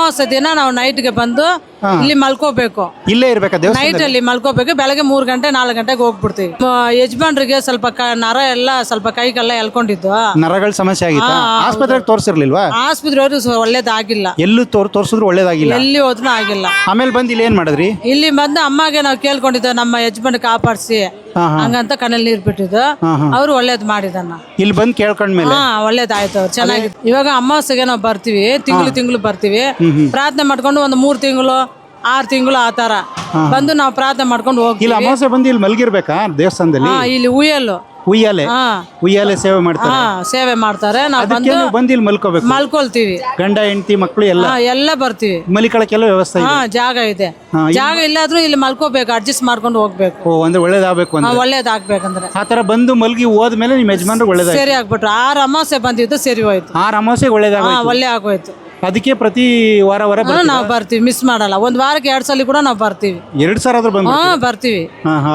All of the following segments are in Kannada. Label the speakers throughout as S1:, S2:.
S1: ಅಮಾವಾಸ್ಯೆ ದಿನ ನಾವು ನೈಟ್ಗೆ ಬಂದು ಇಲ್ಲಿ ಮಲ್ಕೋಬೇಕು.
S2: ಇಲ್ಲೇ ಇರ್ಬೇಕಾ ದೇವಸ್ಥಾನ?
S1: ನೈಟ್ ಅಲ್ಲಿ ಮಲ್ಕೋಬೇಕು. ಬೆಳಗ್ಗೆ 3 ಗಂಟೆ 4 ಗಂಟೆಗೆ ಹೋಗ್ಬಿಡ್ತೀವಿ. ಯಜಮಾನ್ರಿಗೆ ಸ್ವಲ್ಪ ನರ ಎಲ್ಲ ಸ್ವಲ್ಪ ಕೈಗೆಲ್ಲ ಎಳ್ಕೊಂಡಿದ್ದು,
S2: ನರಗಳ ಸಮಸ್ಯೆ ಆಗಿತ್ತಾ? ಆಸ್ಪತ್ರೆಗೆ ತೋರಿಸಿರ್ಲಿಲ್ವಾ?
S1: ಆಸ್ಪತ್ರೆ ಒಳ್ಳೇದಾಗಿಲ್ಲ.
S2: ಎಲ್ಲೂ ತೋರಿಸಿದ್ರು ಒಳ್ಳೇದಾಗಿಲ್ಲ.
S1: ಎಲ್ಲಿ ಹೋದ್ರೂ ಆಗಿಲ್ಲ.
S2: ಆಮೇಲೆ ಬಂದು ಇಲ್ಲಿ ಏನ್ ಮಾಡಿದ್ರಿ?
S1: ಇಲ್ಲಿ ಬಂದು ಅಮ್ಮಗೆ ನಾವು ಕೇಳ್ಕೊಂಡಿದ್ದ ನಮ್ಮ ಯಜಮಾನ್ ಕಾಪಾಡಿಸಿ ಹಂಗಂತ ಕಣ್ಣಲ್ಲಿ ನೀರ್ ಬಿಟ್ಟಿದ್ದು. ಅವ್ರು ಒಳ್ಳೇದ್ ಮಾಡಿದನ್ನ
S2: ಇಲ್ಲಿ ಬಂದು ಕೇಳ್ಕೊಂಡ್ಮೇಲೆ
S1: ಒಳ್ಳೇದಾಯ್ತು, ಚೆನ್ನಾಗಿ. ಇವಾಗ ಅಮಾವಾಸ್ಯೆಗೆ ನಾವು ಬರ್ತೀವಿ, ತಿಂಗಳು ಬರ್ತೀವಿ. ಪ್ರಾರ್ಥನೆ ಮಾಡ್ಕೊಂಡು ಒಂದು 3 ತಿಂಗಳು 6 ತಿಂಗಳು ಆ ತರ ಬಂದು ನಾವು ಪ್ರಾರ್ಥನೆ ಮಾಡ್ಕೊಂಡು ಹೋಗ್ತೀವಿ.
S2: ಇಲ್ಲಿ ಅಮಾವಾಸ್ಯೆ ಬಂದು ಇಲ್ಲಿ ಮಲಗಿರ್ಬೇಕಾ ದೇವಸ್ಥಾನದಲ್ಲಿ?
S1: ಇಲ್ಲಿ
S2: ಉಯ್ಯಾಲೆ ಸೇವೆ ಮಾಡ್ತಾರೆ.
S1: ಸೇವೆ ಮಾಡ್ತಾರೆ. ನಾವು
S2: ಬಂದು ಇಲ್ಲಿ ಮಲ್ಕೋಬೇಕು,
S1: ಮಲ್ಕೊಳ್ತೀವಿ.
S2: ಗಂಡ ಹೆಂಡತಿ ಮಕ್ಕಳು ಎಲ್ಲ
S1: ಬರ್ತೀವಿ.
S2: ಮಲಿಕಳಕ್ಕೆಲ್ಲ ವ್ಯವಸ್ಥೆ ಇದೆ?
S1: ಜಾಗ ಇದೆ. ಜಾಗ ಇಲ್ಲಾದ್ರೂ ಇಲ್ಲಿ ಮಲ್ಕೋಬೇಕು, ಅಡ್ಜಸ್ಟ್ ಮಾಡ್ಕೊಂಡು ಹೋಗ್ಬೇಕು.
S2: ಅಂದ್ರೆ ಒಳ್ಳೇದಾಗಬೇಕು ಅಂತ.
S1: ಒಳ್ಳೇದಾಗ್ಬೇಕಂದ್ರೆ
S2: ಆತರ ಬಂದು ಮಲ್ಗಿ ಹೋದ್ಮೇಲೆ ನಿಮ್ ಯಜಮಾನ್ರು ಒಳ್ಳೇದಾಗ
S1: ಸರಿ ಆಗ್ಬಿಟ್ರು. 6 ಅಮಾವಾಸ್ಯೆ ಬಂದಿದ್ದು ಸರಿ ಹೋಯ್ತು.
S2: 6 ಅಮಾವಾಸ್ಯೆಗೆ
S1: ಒಳ್ಳೆ ಆಗೋಯ್ತು.
S2: ಅದಕ್ಕೆ ಪ್ರತಿ ವಾರ
S1: ನಾವು ಬರ್ತೀವಿ, ಮಿಸ್ ಮಾಡಲ್ಲ. ಒಂದ್ ವಾರಕ್ಕೆ 2 ಸಲ ಕೂಡ ನಾವು ಬರ್ತೀವಿ.
S2: 2 ಸಾರ ಆದ್ರೂ
S1: ಬರ್ತೀವಿ.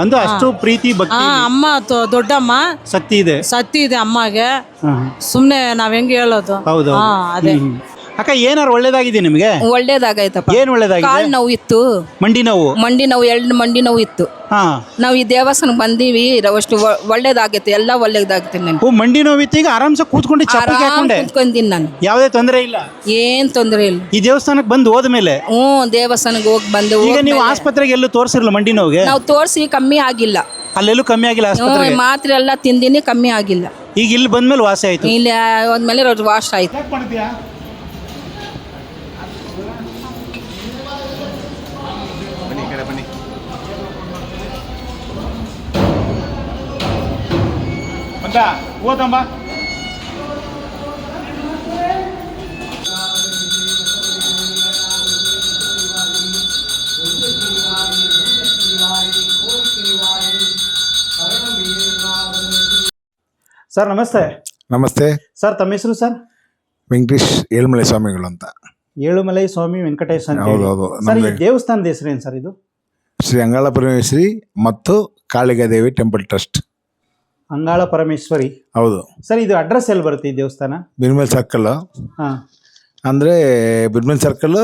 S2: ಅಂದ್ರೆ ಅಷ್ಟು ಪ್ರೀತಿ ಭಕ್ತಿ.
S1: ಅಮ್ಮ ದೊಡ್ಡಮ್ಮ
S2: ಶಕ್ತಿ ಇದೆ
S1: ಅಮ್ಮಗೆ. ಸುಮ್ನೆ ನಾವ್ ಹೆಂಗ್ ಹೇಳೋದು?
S2: ಹೌದು.
S1: ಅದೇ
S2: ಅಕ್ಕ, ಏನಾರು ಒಳ್ಳೇದಾಗಿದೆ ನಿಮ್ಗೆ?
S3: ಒಳ್ಳೇದಾಗೈತಪ್ಪ.
S2: ಏನ್ ಒಳ್ಳೇದಾಗಿದೆ?
S3: ಕಾಲ್ ನೋವು ಇತ್ತು,
S2: ಮಂಡಿ ನೋವು,
S3: 2 ಮಂಡಿ ನೋವು ಇತ್ತು. ನಾವು ಈ ದೇವಸ್ಥಾನಕ್ಕೆ ಬಂದೀವಿ, ಅಷ್ಟು ಒಳ್ಳೇದಾಗೈತೆ, ಎಲ್ಲ ಒಳ್ಳೇದಾಗೈತೆ. ನನ್ಗೆ
S2: ಮಂಡಿ ನೋವಿತ್ತು, ಈಗ ಆರಾಮ್ಸೆ ಕೂತ್ಕೊಂಡು
S3: ಕೂತ್ಕೊಂತೀನಿ ನಾನು.
S2: ಯಾವುದೇ ತೊಂದರೆ ಇಲ್ಲ?
S3: ಏನ್ ತೊಂದರೆ ಇಲ್ಲ.
S2: ಈ ದೇವಸ್ಥಾನಕ್ಕೆ ಬಂದು ಹೋದ್ಮೇಲೆ?
S3: ದೇವಸ್ಥಾನಕ್ಕೆ ಹೋಗಿ ಬಂದು.
S2: ಈಗ ನೀವು ಆಸ್ಪತ್ರೆಗೆ ಎಲ್ಲೂ ತೋರಿಸಿರಲ್ಲ ಮಂಡಿ ನೋವಿಗೆ?
S3: ನಾವು ತೋರಿಸಿ ಕಮ್ಮಿ ಆಗಿಲ್ಲ.
S2: ಅಲ್ಲೆಲ್ಲೂ ಕಮ್ಮಿ ಆಗಿಲ್ಲ? ಆಸ್ಪತ್ರೆ
S3: ಮಾತ್ರೆ ಎಲ್ಲ ತಿಂದಿನಿ, ಕಮ್ಮಿ ಆಗಿಲ್ಲ.
S2: ಈಗ ಇಲ್ಲಿ ಬಂದ್ಮೇಲೆ ವಾಸಿ ಆಯ್ತು?
S3: ಇಲ್ಲಿ ಹೋದ್ಮೇಲೆ ವಾಶ್ ಆಯ್ತು.
S2: ಓದಮ್ಮ. ಸರ್ ನಮಸ್ತೆ.
S4: ನಮಸ್ತೆ
S2: ಸರ್, ತಮ್ಮ ಹೆಸರು ಸರ್?
S4: ವೆಂಕಟೇಶ್ ಏಳುಮಲೆ ಸ್ವಾಮಿಗಳು ಅಂತ.
S2: ಏಳುಮಲೈ ಸ್ವಾಮಿ ವೆಂಕಟೇಶ್ ಅಂತ.
S4: ಹೌದು.
S2: ಸರ್, ಈ ದೇವಸ್ಥಾನದ ಹೆಸರೇನು ಸರ್? ಇದು
S4: ಶ್ರೀ ಅಂಗಾಳ ಪರಮೇಶ್ವರಿ ಮತ್ತು ಕಾಳಿಕಾದೇವಿ ಟೆಂಪಲ್ ಟ್ರಸ್ಟ್.
S2: ಅಂಗಾಳ ಪರಮೇಶ್ವರಿ.
S4: ಹೌದು
S2: ಸರ್. ಇದು ಅಡ್ರೆಸ್ ಎಲ್ಲಿ ಬರುತ್ತೆ ಈ ದೇವಸ್ಥಾನ?
S4: ಬಿರ್ಮೇಲ್ ಸರ್ಕಲ್. ಅಂದರೆ ಬಿರ್ಮೇಲ್ ಸರ್ಕಲ್,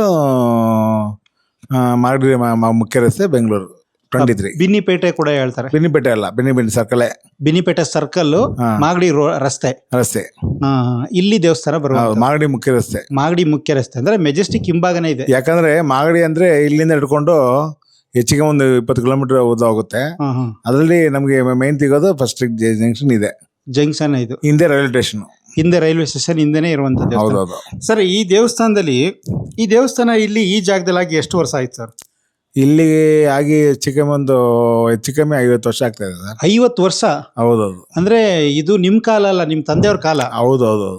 S4: ಮಾಗಡಿ ಮುಖ್ಯ ರಸ್ತೆ, ಬೆಂಗಳೂರು 23.
S2: ಬಿನ್ನಿಪೇಟೆ ಕೂಡ ಹೇಳ್ತಾರೆ.
S4: ಬಿನ್ನಿಪೇಟೆ ಅಲ್ಲ, ಬಿನ್ನಿ ಸರ್ಕಲ್.
S2: ಬಿನ್ನಿಪೇಟೆ ಸರ್ಕಲ್, ಮಾಗಡಿ ರಸ್ತೆ. ಇಲ್ಲಿ ದೇವಸ್ಥಾನ ಬರುತ್ತೆ.
S4: ಮಾಗಡಿ ಮುಖ್ಯ ರಸ್ತೆ.
S2: ಮಾಗಡಿ ಮುಖ್ಯ ರಸ್ತೆ ಅಂದ್ರೆ ಮೆಜೆಸ್ಟಿಕ್ ಹಿಂಭಾಗನೇ ಇದೆ.
S4: ಯಾಕಂದ್ರೆ ಮಾಗಡಿ ಅಂದ್ರೆ ಇಲ್ಲಿಂದ ಹಿಡ್ಕೊಂಡು ಹೆಚ್ಚಿಗೆ ಒಂದು 20 ಕಿಲೋಮೀಟರ್ ಹೋಗುತ್ತೆ. ಅದರಲ್ಲಿ ನಮಗೆ ಮೇನ್ ಸಿಗೋದು ಫಸ್ಟ್ ಜಂಕ್ಷನ್ ಇದೆ.
S2: ಜಂಕ್ಷನ್ ಇದು
S4: ಹಿಂದೆ ರೈಲ್ವೆ ಸ್ಟೇಷನ್,
S2: ಹಿಂದೆ ರೈಲ್ವೆ ಸ್ಟೇಷನ್ ಹಿಂದೆನೇ ಇರುವಂತದ್ದು.
S4: ಹೌದೌದು.
S2: ಸರ್, ಈ ದೇವಸ್ಥಾನದಲ್ಲಿ ಈ ದೇವಸ್ಥಾನ ಈ ಜಾಗದಲ್ಲಿ ಆಗಿ ಎಷ್ಟು ವರ್ಷ ಆಯ್ತು ಸರ್?
S4: ಇಲ್ಲಿ ಆಗಿ ಹೆಚ್ಚು ಕಮ್ಮಿ 50 ವರ್ಷ ಆಗ್ತಾ ಇದೆ ಸರ್.
S2: 50 ವರ್ಷ?
S4: ಹೌದೌದು.
S2: ಅಂದ್ರೆ ಇದು ನಿಮ್ ಕಾಲ ಅಲ್ಲ, ನಿಮ್ ತಂದೆಯವ್ರ ಕಾಲ?
S4: ಹೌದೌದು.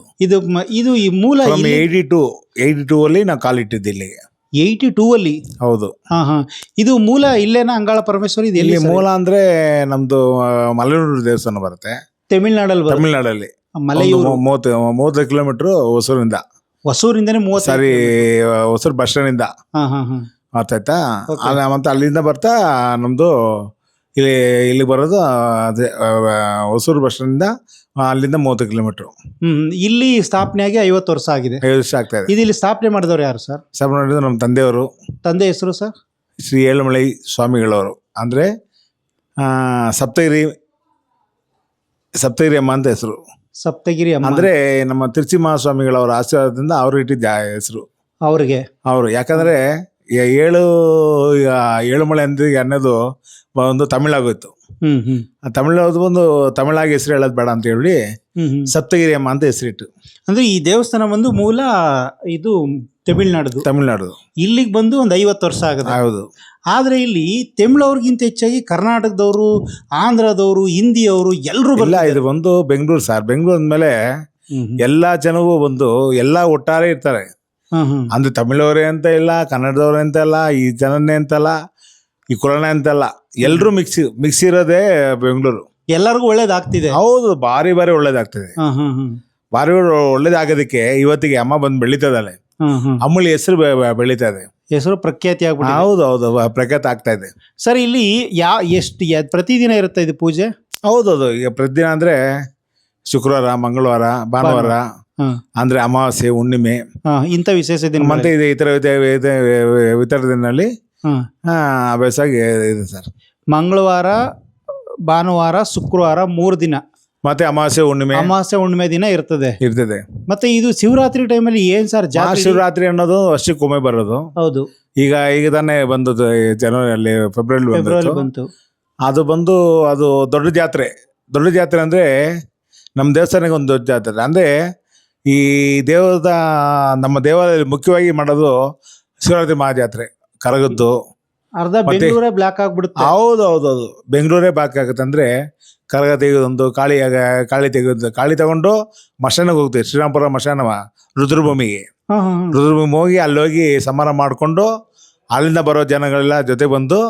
S2: ಇದು ಈ ಮೂಲ
S4: 82 ಅಲ್ಲಿ ನಾವು ಕಾಲಿಟ್ಟಿದ್ದು ಇಲ್ಲಿಗೆ.
S2: 82 ಅಲ್ಲಿ? ಹೌದು. ಇದು ಮೂಲ ಇಲ್ಲೇನಾ ಅಂಗಾಳ ಪರಮೇಶ್ವರಿ?
S4: ಇಲ್ಲಿ ಮೂಲ ಅಂದ್ರೆ ನಮ್ದು ಮಲೆಯೂರು ದೇವಸ್ಥಾನ ಬರುತ್ತೆ, ತಮಿಳ್ನಾಡಲ್ಲಿ.
S2: ಮಲೆಯೂರು
S4: 30 ಕಿಲೋಮೀಟರ್ ಹೊಸೂರಿಂದಾನೆ 30. ಹೊಸೂರು ಬಸ್ ಸ್ಟ್ಯಾಂಡ್ ಇಂದ ಆಯ್ತಾ. ಮತ್ತೆ ಅಲ್ಲಿಂದ ಬರ್ತಾ ನಮ್ದು ಇಲ್ಲಿ ಬರೋದು ಅದೇ ಹೊಸೂರು ಬಸ್ ಸ್ಟ್ಯಾಂಡ್ ಇಂದ, ಅಲ್ಲಿಂದ 30 ಕಿಲೋಮೀಟರ್.
S2: ಇಲ್ಲಿ ಸ್ಥಾಪನೆ ಆಗಿ 50 ವರ್ಷ ಆಗಿದೆ.
S4: 50 ವರ್ಷ ಆಗ್ತಾ ಇದೆ.
S2: ಇಲ್ಲಿ ಸ್ಥಾಪನೆ ಮಾಡಿದವರು ಯಾರು ಸರ್?
S4: ಸ್ಥಾಪನೆ ಮಾಡಿದ್ರು ನಮ್ಮ ತಂದೆಯವರು.
S2: ತಂದೆ ಹೆಸರು ಸರ್?
S4: ಶ್ರೀ ಏಳುಮಲೈ ಸ್ವಾಮಿಗಳವರು. ಅಂದ್ರೆ ಸಪ್ತಗಿರಿ ಅಮ್ಮ ಅಂತ ಹೆಸರು.
S2: ಸಪ್ತಗಿರಿ ಅಮ್ಮ
S4: ಅಂದ್ರೆ ನಮ್ಮ ತಿರುಚಿ ಮಹಾಸ್ವಾಮಿಗಳವರ ಆಶೀರ್ವಾದದಿಂದ ಅವ್ರು ಇಟ್ಟಿದ್ದ ಹೆಸರು ಅವರು. ಯಾಕಂದ್ರೆ ಏಳುಮಲೆ ಅನ್ನೋದು ಒಂದು ತಮಿಳಾಗೋಯ್ತು. ತಮಿಳದು ಒಂದು ತಮಿಳಾಗಿ ಹೆಸರು ಹೇಳೋದು ಬೇಡ ಅಂತ ಹೇಳಿ ಸಪ್ತಗಿರಿ ಅಮ್ಮ ಅಂತ ಹೆಸರಿಟ್ಟು.
S2: ಅಂದ್ರೆ ಈ ದೇವಸ್ಥಾನ ಒಂದು ಮೂಲ ಇದು ತಮಿಳ್ನಾಡು. ಇಲ್ಲಿಗೆ ಬಂದು ಒಂದು 50 ವರ್ಷ ಆಗುತ್ತೆ.
S4: ಹೌದು.
S2: ಆದ್ರೆ ಇಲ್ಲಿ ತಮಿಳವ್ರಿಗಿಂತ ಹೆಚ್ಚಾಗಿ ಕರ್ನಾಟಕದವರು, ಆಂಧ್ರದವರು, ಹಿಂದಿಯವರು ಎಲ್ಲರೂ
S4: ಇಲ್ಲ. ಇದು ಬಂದು ಬೆಂಗಳೂರು ಸರ್. ಬೆಂಗಳೂರು ಅಂದ್ಮೇಲೆ ಎಲ್ಲಾ ಜನವು ಬಂದು ಎಲ್ಲಾ ಒಟ್ಟಾರೆ ಇರ್ತಾರೆ. ಅಂದ್ರೆ ತಮಿಳವರೇ ಅಂತ ಇಲ್ಲ, ಕನ್ನಡದವ್ರೆ ಅಂತ ಇಲ್ಲ, ಈ ಜನನೇ ಅಂತಲ್ಲ, ಈ ಕುಲನೇ ಅಂತಲ್ಲ, ಎಲ್ರು ಮಿಕ್ಸ್ ಇರೋದೇ ಬೆಂಗಳೂರು.
S2: ಎಲ್ಲರಿಗೂ ಒಳ್ಳೇದಾಗ್ತಿದೆ.
S4: ಹೌದು, ಭಾರಿ ಒಳ್ಳೇದಾಗ್ತಿದೆ. ಭಾರಿ ಒಳ್ಳೇದಾಗೋದಕ್ಕೆ ಇವತ್ತಿಗೆ ಅಮ್ಮ ಬಂದು ಬೆಳೀತದಾಳೆ. ಅಮ್ಮಳಿ ಹೆಸರು ಬೆಳೀತಾ ಇದೆ,
S2: ಹೆಸರು ಪ್ರಖ್ಯಾತಿ ಆಗ್ಬಿಟ್ಟು.
S4: ಹೌದು, ಪ್ರಖ್ಯಾತ ಆಗ್ತಾ ಇದೆ.
S2: ಸರ್, ಇಲ್ಲಿ ಪ್ರತಿದಿನ ಇರುತ್ತೆ ಇದು ಪೂಜೆ?
S4: ಹೌದೌದು. ಈಗ ಪ್ರತಿದಿನ ಅಂದ್ರೆ ಶುಕ್ರವಾರ, ಮಂಗಳವಾರ, ಭಾನುವಾರ,
S2: ಹಾ.
S4: ಅಂದ್ರೆ ಅಮಾವಾಸ್ಯೆ, ಹುಣ್ಣಿಮೆ,
S2: ಇಂಥ ವಿಶೇಷ ದಿನ
S4: ಮತ್ತೆ ಇತರ ದಿನದಲ್ಲಿ ಅಭ್ಯಾಸ ಇದೆ ಸರ್.
S2: ಮಂಗಳವಾರ, ಭಾನುವಾರ, ಶುಕ್ರವಾರ 3 ದಿನ,
S4: ಮತ್ತೆ ಅಮಾವಾಸ್ಯೆ
S2: ಹುಣ್ಣಿಮೆ ದಿನ ಇರ್ತದೆ.
S4: ಮತ್ತೆ
S2: ಇದು ಶಿವರಾತ್ರಿ ಟೈಮಲ್ಲಿ ಏನ್ ಸರ್
S4: ಶಿವರಾತ್ರಿ ಅನ್ನೋದು ವರ್ಷಕ್ಕೊಮ್ಮೆ ಬರೋದು.
S2: ಹೌದು,
S4: ಈಗ ತಾನೇ ಬಂದದ್ದು ಜನವರಿಯಲ್ಲಿ, ಫೆಬ್ರವರಿ
S2: ಬಂತು.
S4: ಅದು ಬಂದು ಅದು ದೊಡ್ಡ ಜಾತ್ರೆ ಅಂದ್ರೆ ನಮ್ಮ ದೇವಸ್ಥಾನಕ್ಕೆ ಒಂದು ದೊಡ್ಡ ಜಾತ್ರೆ. ಅಂದ್ರೆ ಈ ನಮ್ಮ ದೇವಾಲಯದಲ್ಲಿ ಮುಖ್ಯವಾಗಿ ಮಾಡೋದು ಶಿವರಾತ್ರಿ ಮಹಾಜಾತ್ರೆ. ಕರಗದ್ದು
S2: ಅರ್ಧ ಬೆಂಗಳೂರೇ ಬ್ಲಾಕ್ ಆಗ್ಬಿಡುತ್ತೆ.
S4: ಹೌದು, ಬೆಂಗಳೂರೇ ಬ್ಲಾಕ್ ಆಗುತ್ತೆ. ಅಂದ್ರೆ ಕರಗ ತೆಗೆಯೋದೊಂದು, ಕಾಳಿ ತೆಗೆಯೋದು, ಕಾಳಿ ತಗೊಂಡು ಮಶಾನಕ್ಕೆ ಹೋಗ್ತೀವಿ. ಶ್ರೀರಾಮಪುರ ಮಶಾನವ ರುದ್ರಭೂಮಿಗೆ ಹೋಗಿ ಅಲ್ಲೋಗಿ ಸಮಾರಂಭ ಮಾಡಿಕೊಂಡು ಅಲ್ಲಿಂದ ಬರೋ ಜನಗಳೆಲ್ಲ ಜೊತೆ ಬಂದು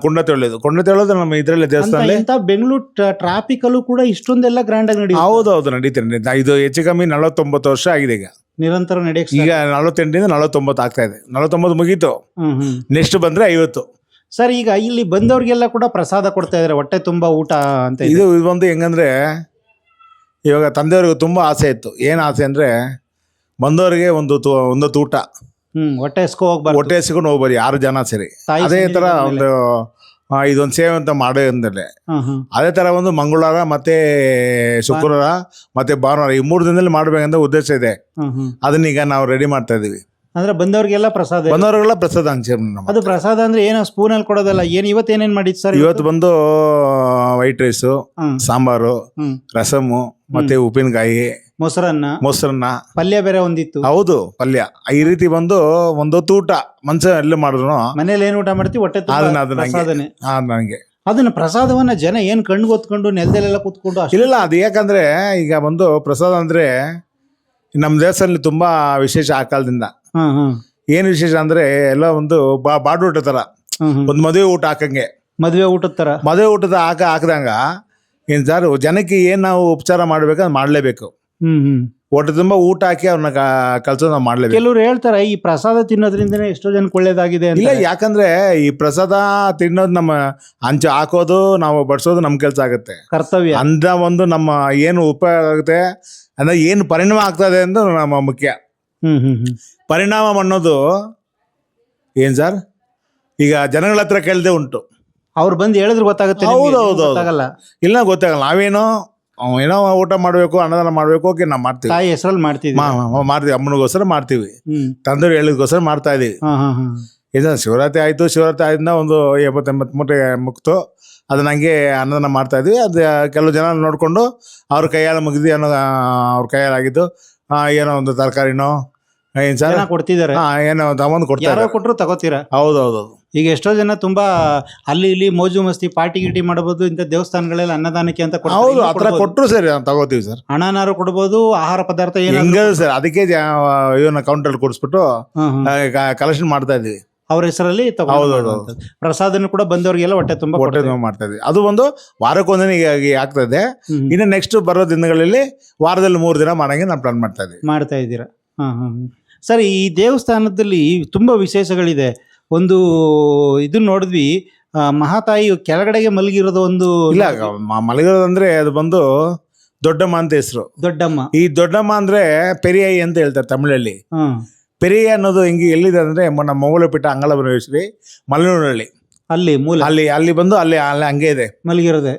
S4: ಕುಂಡ ತೊಳೆಯೋದು ನಮ್ಮ ಇದ್ರಲ್ಲಿ ದೇವಸ್ಥಾನ.
S2: ಬೆಂಗಳೂರು ಟ್ರಾಫಿಕ್ ಅಲ್ಲೂ ಕೂಡ ಇಷ್ಟೊಂದೆಲ್ಲ ಗ್ರ್ಯಾಂಡ್ ಆಗಿ ನಡೆಯುತ್ತೆ.
S4: ಹೌದು, ನಡೀತಾರೆ. ಇದು ಹೆಚ್ಚು ಕಮ್ಮಿ 49 ವರ್ಷ ಆಗಿದೆ ಈಗ.
S2: ನಿರಂತರ ನಡೆಯಕ್ಕೆ
S4: ಈಗ 48 49 ಆಗ್ತಾ ಇದೆ. 49 ಮುಗೀತು, ನೆಕ್ಸ್ಟ್ ಬಂದ್ರೆ 50.
S2: ಸರ್, ಈಗ ಇಲ್ಲಿ ಬಂದವ್ರಿಗೆಲ್ಲ ಕೂಡ ಪ್ರಸಾದ ಕೊಡ್ತಾ ಇದಾರೆ, ಹೊಟ್ಟೆ ತುಂಬಾ ಊಟ ಅಂತ.
S4: ಇದು ಒಂದು ಹೆಂಗಂದ್ರೆ, ಇವಾಗ ತಂದೆಯವ್ರಿಗೆ ತುಂಬಾ ಆಸೆ ಇತ್ತು. ಏನ್ ಆಸೆ ಅಂದ್ರೆ ಬಂದವರಿಗೆ ಒಂದು ಊಟ,
S2: ಹೊಟ್ಟೆ
S4: ಎಸ್ಕೊಂಡು ಹೋಗ್ಬಾರಿ 6 ಜನ ಸೇರಿ. ಅದೇ ತರ ಒಂದು ಇದೊಂದು ಸೇವೆ ಅಂತ ಮಾಡೋ ಅಂದಲೆ ಅದೇ ತರ ಒಂದು ಮಂಗಳವಾರ ಮತ್ತೆ ಶುಕ್ರವಾರ ಮತ್ತೆ ಭಾನುವಾರ ಈ 3 ದಿನದಲ್ಲಿ ಮಾಡ್ಬೇಕಂತ ಉದ್ದೇಶ ಇದೆ. ಅದನ್ನೀಗ ನಾವು ರೆಡಿ ಮಾಡ್ತಾ ಇದೀವಿ.
S2: ಅಂದ್ರೆ ಬಂದವ್ರಿಗೆಲ್ಲ
S4: ಪ್ರಸಾದ ಹಂಚಿ.
S2: ಅದು ಪ್ರಸಾದ ಅಂದ್ರೆ ಏನೋ ಸ್ಪೂನ್ ಅಲ್ಲಿ ಕೊಡೋದಲ್ಲ. ಏನೇನ್ ಮಾಡಿದ್ ಸರ್?
S4: ಇವತ್ತು ಬಂದು ವೈಟ್ ರೈಸು, ಸಾಂಬಾರು, ರಸಮು, ಮತ್ತೆ ಉಪ್ಪಿನಕಾಯಿ, ಮೊಸರನ್ನ,
S2: ಪಲ್ಯ ಬೇರೆ ಒಂದಿತ್ತು.
S4: ಹೌದು, ಪಲ್ಯ. ಈ ರೀತಿ ಬಂದು ಒಂದೊತ್ತು ಊಟ ಮನುಷ್ಯ ಎಲ್ಲ ಮಾಡಿದ್ರು.
S2: ಮನೇಲಿ ಏನ್ ಊಟ ಮಾಡ್ತೀವಿ ಹೊಟ್ಟೆ
S4: ನಂಗೆ
S2: ಅದನ್ನ ಪ್ರಸಾದವನ್ನ ಜನ ಏನ್ ಕಣ್ಗೊತ್ಕೊಂಡು ನೆಲದಲ್ಲೆಲ್ಲ ಕೂತ್ಕೊಂಡು
S4: ಇಲ್ಲ. ಅದು ಯಾಕಂದ್ರೆ ಈಗ ಬಂದು ಪ್ರಸಾದ ಅಂದ್ರೆ ನಮ್ಮ ದೇವಸ್ಥಾನದಲ್ಲಿ ತುಂಬಾ ವಿಶೇಷ. ಆ ಕಾಲದಿಂದ ಏನ್ ವಿಶೇಷ ಅಂದ್ರೆ ಎಲ್ಲ ಒಂದು ಬಾಡು ಊಟ ತರ, ಒಂದು ಮದುವೆ ಊಟ ಹಾಕಂಗೆ.
S2: ಮದುವೆ ಊಟದ
S4: ಹಾಕದಂಗ ಏನ್ ಸರ್, ಜನಕ್ಕೆ ಏನ್ ನಾವು ಉಪಚಾರ ಮಾಡ್ಬೇಕು ಅದು ಮಾಡ್ಲೇಬೇಕು. ಹೊಟ್ಟೆ ತುಂಬಾ ಊಟ ಹಾಕಿ ಅವ್ರನ್ನ ಕಲ್ಸೋದು ನಾವು ಮಾಡ್ಲೇಬೇಕು.
S2: ಕೆಲವ್ರು ಹೇಳ್ತಾರೆ ಈ ಪ್ರಸಾದ ತಿನ್ನೋದ್ರಿಂದನೇ ಎಷ್ಟೋ ಜನಕ್ಕೆ ಒಳ್ಳೇದಾಗಿದೆ.
S4: ಇಲ್ಲ, ಯಾಕಂದ್ರೆ ಈ ಪ್ರಸಾದ ತಿನ್ನೋದು, ನಮ್ಮ ಹಂಚು ಹಾಕೋದು, ನಾವು ಬಡಿಸೋದು ನಮ್ ಕೆಲ್ಸ ಆಗುತ್ತೆ,
S2: ಕರ್ತವ್ಯ.
S4: ಅಂದ ಒಂದು ನಮ್ಮ ಏನು ಉಪಯೋಗ ಆಗುತ್ತೆ ಅಂದ್ರೆ ಏನು ಪರಿಣಾಮ ಆಗ್ತದೆ ಅಂತ ನಮ್ಮ ಮುಖ್ಯ. ಪರಿಣಾಮ ಅನ್ನೋದು ಏನ್ ಸರ್, ಈಗ ಜನಗಳ ಹತ್ರ ಕೇಳದೆ ಉಂಟು.
S2: ಅವ್ರು ಬಂದು ಹೇಳಿದ್ರೆ ಗೊತ್ತಾಗುತ್ತೆ.
S4: ಹೌದೌದು, ಇಲ್ಲ ಗೊತ್ತಾಗಲ್ಲ. ನಾವೇನೋ ಏನೋ ಊಟ ಮಾಡ್ಬೇಕು, ಅನ್ನದಾನ ಮಾಡ್ಬೇಕು, ಓಕೆ ನಾವು ಮಾಡ್ತೀವಿ.
S2: ತಾಯಿ ಹೆಸರಲ್ಲಿ ಮಾಡ್ತೀವಿ.
S4: ಅಮ್ಮನಿಗೋಸ್ಕರ ಮಾಡ್ತೀವಿ, ತಂದೆಯವ್ರು ಹೇಳಿದಗೋಸ್ಕರ ಮಾಡ್ತಾ ಇದೀವಿ. ಶಿವರಾತ್ರಿ ಆಯ್ತು, ಶಿವರಾತ್ರಿ ಆಯ್ದಿಂದ ಒಂದು 70-80 ಮೂಟೆ ಮುಕ್ತು. ಅದನ್ನ ಹಂಗೆ ಅನ್ನದಾನ ಮಾಡ್ತಾ ಇದ್ವಿ. ಅದು ಕೆಲವು ಜನ ನೋಡ್ಕೊಂಡು ಅವ್ರ ಕೈಯಾಲ ಮುಗಿದು ಅನ್ನೋ ಅವ್ರ ಕೈಯಾಲಾಗಿದ್ದು ಏನೋ ಒಂದು ತರಕಾರಿನೋ ಏನ್ ಸರ್
S2: ಕೊಡ್ತಿದ್ದಾರೆ,
S4: ಏನೋ ತಗೊಂಡು ಕೊಡ್ತಾರೆ,
S2: ಕೊಟ್ಟರು ತಗೋತೀರಾ.
S4: ಹೌದೌದು.
S2: ಈಗ ಎಷ್ಟೋ ಜನ ತುಂಬಾ ಅಲ್ಲಿ ಇಲ್ಲಿ ಮೋಜು ಮಸ್ತಿ ಪಾರ್ಟಿ ಗಿಟಿ ಮಾಡಬಹುದು. ಇಂಥ ದೇವಸ್ಥಾನಗಳೆಲ್ಲ ಅನ್ನದಾನಕ್ಕೆ ಅಂತ
S4: ಹೌದು, ಆ ಥರ ಕೊಟ್ಟರು ಸರಿ ತಗೋತೀವಿ ಸರ್.
S2: ಹಣನಾರು ಕೊಡ್ಬೋದು, ಆಹಾರ ಪದಾರ್ಥ
S4: ಹೆಂಗ ಸರ್. ಅದಕ್ಕೆ ಇವನ್ನ ಕೌಂಟರ್ ಕೊಡಿಸ್ಬಿಟ್ಟು ಕಲೆಕ್ಷನ್ ಮಾಡ್ತಾ ಇದೀವಿ
S2: ಅವ್ರ ಹೆಸರಲ್ಲಿ. ಪ್ರಸಾದನ ಕೂಡ ಬಂದವರಿಗೆಲ್ಲ ಹೊಟ್ಟೆ ತುಂಬಾ
S4: ಮಾಡ್ತಾ ಇದ್ವಿ. ಅದು ಒಂದು ವಾರಕ್ಕೊಂದಿನ ಆಗ್ತಾ ಇದೆ. ಇನ್ನು ನೆಕ್ಸ್ಟ್ ಬರೋ ದಿನಗಳಲ್ಲಿ ವಾರದಲ್ಲಿ 3 ದಿನ ಮಾಡಂಗೆ ನಾವು ಪ್ಲಾನ್ ಮಾಡ್ತಾ ಇದ್ದೀರಾ.
S2: ಸರ್, ಈ ದೇವಸ್ಥಾನದಲ್ಲಿ ತುಂಬಾ ವಿಶೇಷಗಳಿದೆ. ಒಂದು ಇದನ್ನ ನೋಡಿದ್ವಿ, ಮಹಾತಾಯಿ ಕೆಳಗಡೆಗೆ ಮಲಗಿರೋದು ಒಂದು.
S4: ಇಲ್ಲ, ಮಲಗಿರೋದಂದ್ರೆ ಅದು ಬಂದು ದೊಡ್ಡಮ್ಮ ಅಂತ ಹೆಸರು.
S2: ದೊಡ್ಡಮ್ಮ.
S4: ಈ ದೊಡ್ಡಮ್ಮ ಅಂದ್ರೆ ಪೆರಿಯಾಯಿ ಅಂತ ಹೇಳ್ತಾರೆ ತಮಿಳಲ್ಲಿ. ಪೆರಿಯ ಅನ್ನೋದು ಹಿಂಗೆ ಎಲ್ಲಿದೆ ಅಂದ್ರೆ ನಮ್ಮ ಮೌಲಪೀಠ ಅಂಗಳಬನವೇಶ್ವರಿ ಮಲೆನೂರಲ್ಲಿ, ಅಲ್ಲಿ ಬಂದು ಅಲ್ಲಿ ಹಂಗೆ ಇದೆ
S2: ಮಲಗಿರೋದೆ.